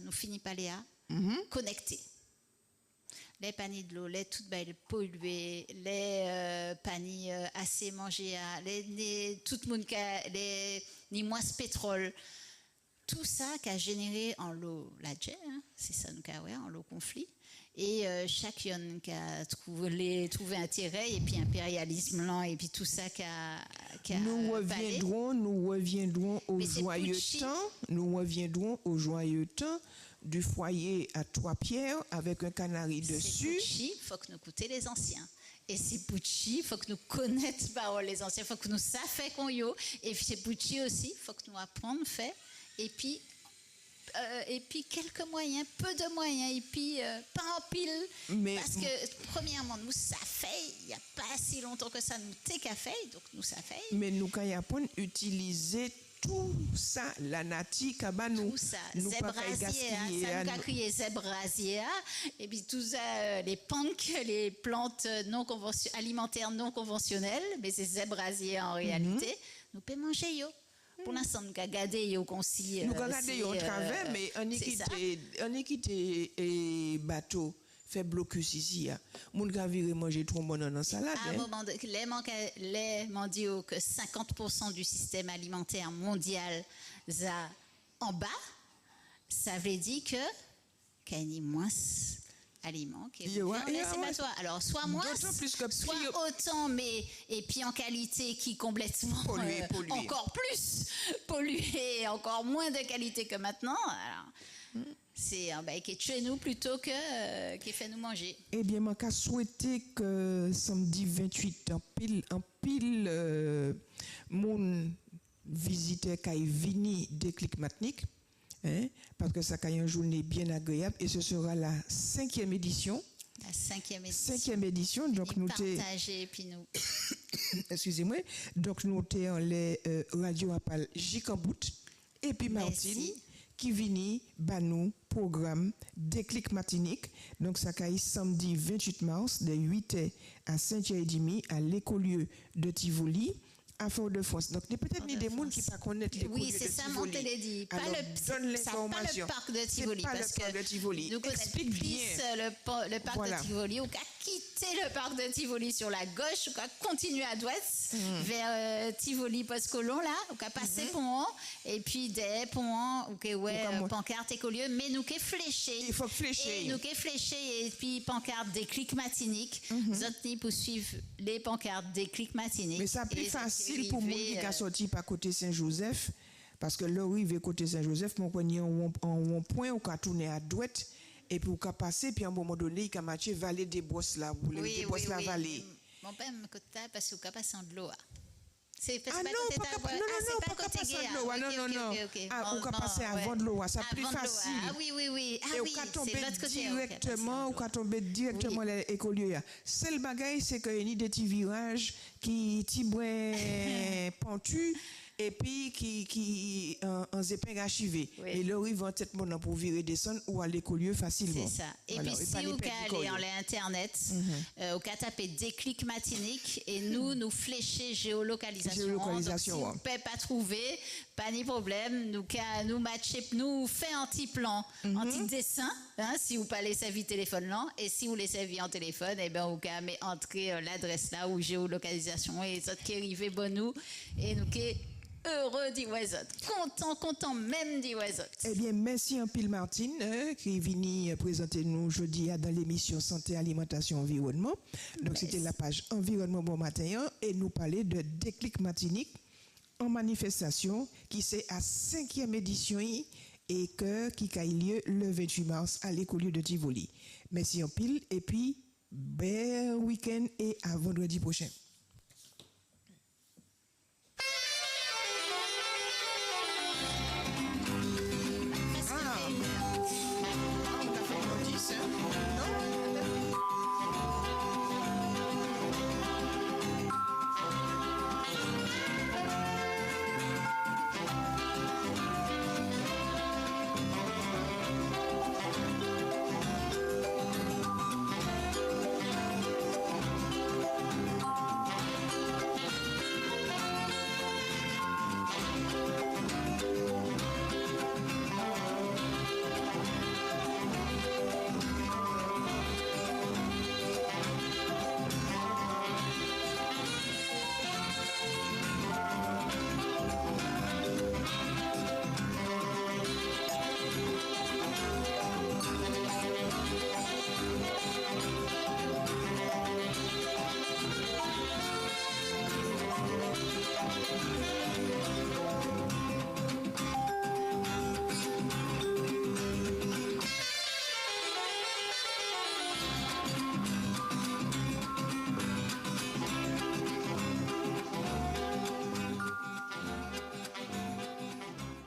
nous finit par les connectés. Les paniers de l'eau, les toutes belles polluées, les paniers assez mangés, tout le monde les ni moins ce pétrole, tout ça qui a généré en l'eau la guerre, c'est ça nous en l'eau conflit, et chacun qui a trouvé intérêt et puis impérialisme lent et puis tout ça qui a nous reviendrons au joyeux temps du foyer à 3 pierres avec un canari dessus. Il faut que nous écoutons les anciens. Et c'est Pucci, il faut que nous connaissions les anciens, il faut que nous sachions qu'on y a. Et c'est Pucci aussi, il faut que nous apprenions à faire. Et puis quelques moyens, peu de moyens, et puis pas en pile. Parce que, premièrement, nous savons, il n'y a pas si longtemps que ça, nous t'es qu'à faire, donc nous savons. Mais nous, quand Japon, utiliser tout ça, la nati, kabanou. Tout ça, zébrasier, ça nous a crié zébrasier, et puis tout ça, les punks, les plantes alimentaires non conventionnelles, mais c'est zébrasier en réalité, nous pouvons manger yo. Pour l'instant, nous avons gardé yo concis. Nous avons gardé yo au travers, mais on est quitté et bateau. Fait blocus ici. Moun ka vire manger trop bon dans salade. À un moment les mondiaux que 50% du système alimentaire mondial ça en bas, ça veut dire que qu'il y a moins aliments qui alors soit moins soit autant mais et puis en qualité qui complètement pollué. Encore plus pollué, encore moins de qualité que maintenant. Alors, c'est qui est chez nous plutôt que qui fait nous manger. Eh bien, moi, je souhaité que samedi 28 en pile mon visiteur qui vini Déclic Matinique, parce que ça a une journée bien agréable et ce sera la 5e édition. La 5e édition, donc nous partager puis nous. Excusez-moi, donc nous t'es les radio appel Jikambout et puis Martine. Qui vini banou programme Déclic Matinique. Donc ça caille samedi 28 mars de 8h à 5h30 à l'écolieu de Tivoli à Fort-de-France. Donc peut-être des gens qui pas connaître l'écolieu de Tivoli. Oui, c'est ça mon télé dit. Pas le parc de Tivoli parce que nous connaissons plus le parc de Tivoli. On a quitté le parc de Tivoli sur la gauche, on a continué à droite vers Tivoli Post-Colon là, on a passé pont et puis des ponts pancarte écolieu, mais nous qui fléché. Il faut flécher. Et nous qui fléché et puis pancarte Déclic Matinique. Nous autres pour suivre les pancartes Déclic Matinique. Mais ça plus facile pour moi qui a sorti par côté Saint-Joseph parce que le rive côté Saint-Joseph mon poignet en point ou qu'a tourner à droite et puis ou qu'a passer puis à un moment donné il qu'a marché vallée des bosses là vous les bosses la vallée. Mon père me côté parce que qu'a passé en de l'eau. C'est pas côté non. Ah, ou qu'a passer avant de l'eau, ça plus facile. Ah oui. Et ou qu'a tomber directement, ou qu'a tomber directement les écolieux. Seul bagaille c'est qu'il y a ni des petits virages qui tibouin pentu et puis qui en zépin archivé. Et le rive en tête mon pour virer descendre ou à l'écolieu facilement. C'est ça. Et puis si vous allez en l'internet, vous tapez Déclic Matinique et nous flécher géolocalisation. Donc, si vous ne pouvez pas trouver, pas de problème, nous matcher, nous fait un petit plan, un petit dessin, si vous pas laissez vie téléphone là, et si vous laissez vie en téléphone, et ben vous pouvez entrer l'adresse là ou géolocalisation et ça qui arrive bon nous et nous qui heureux d'Iwazot, content même d'Iwazot. Eh bien, merci un pile Martine qui est venu présenter nous aujourd'hui dans l'émission Santé, Alimentation, Environnement. Donc, c'était la page Environnement bon matin et nous parler de Déclic Matinique en manifestation qui c'est à 5e édition et qui a eu lieu le 28 mars à l'écolieu de Tivoli. Merci un pile et puis, bon week-end et à vendredi prochain.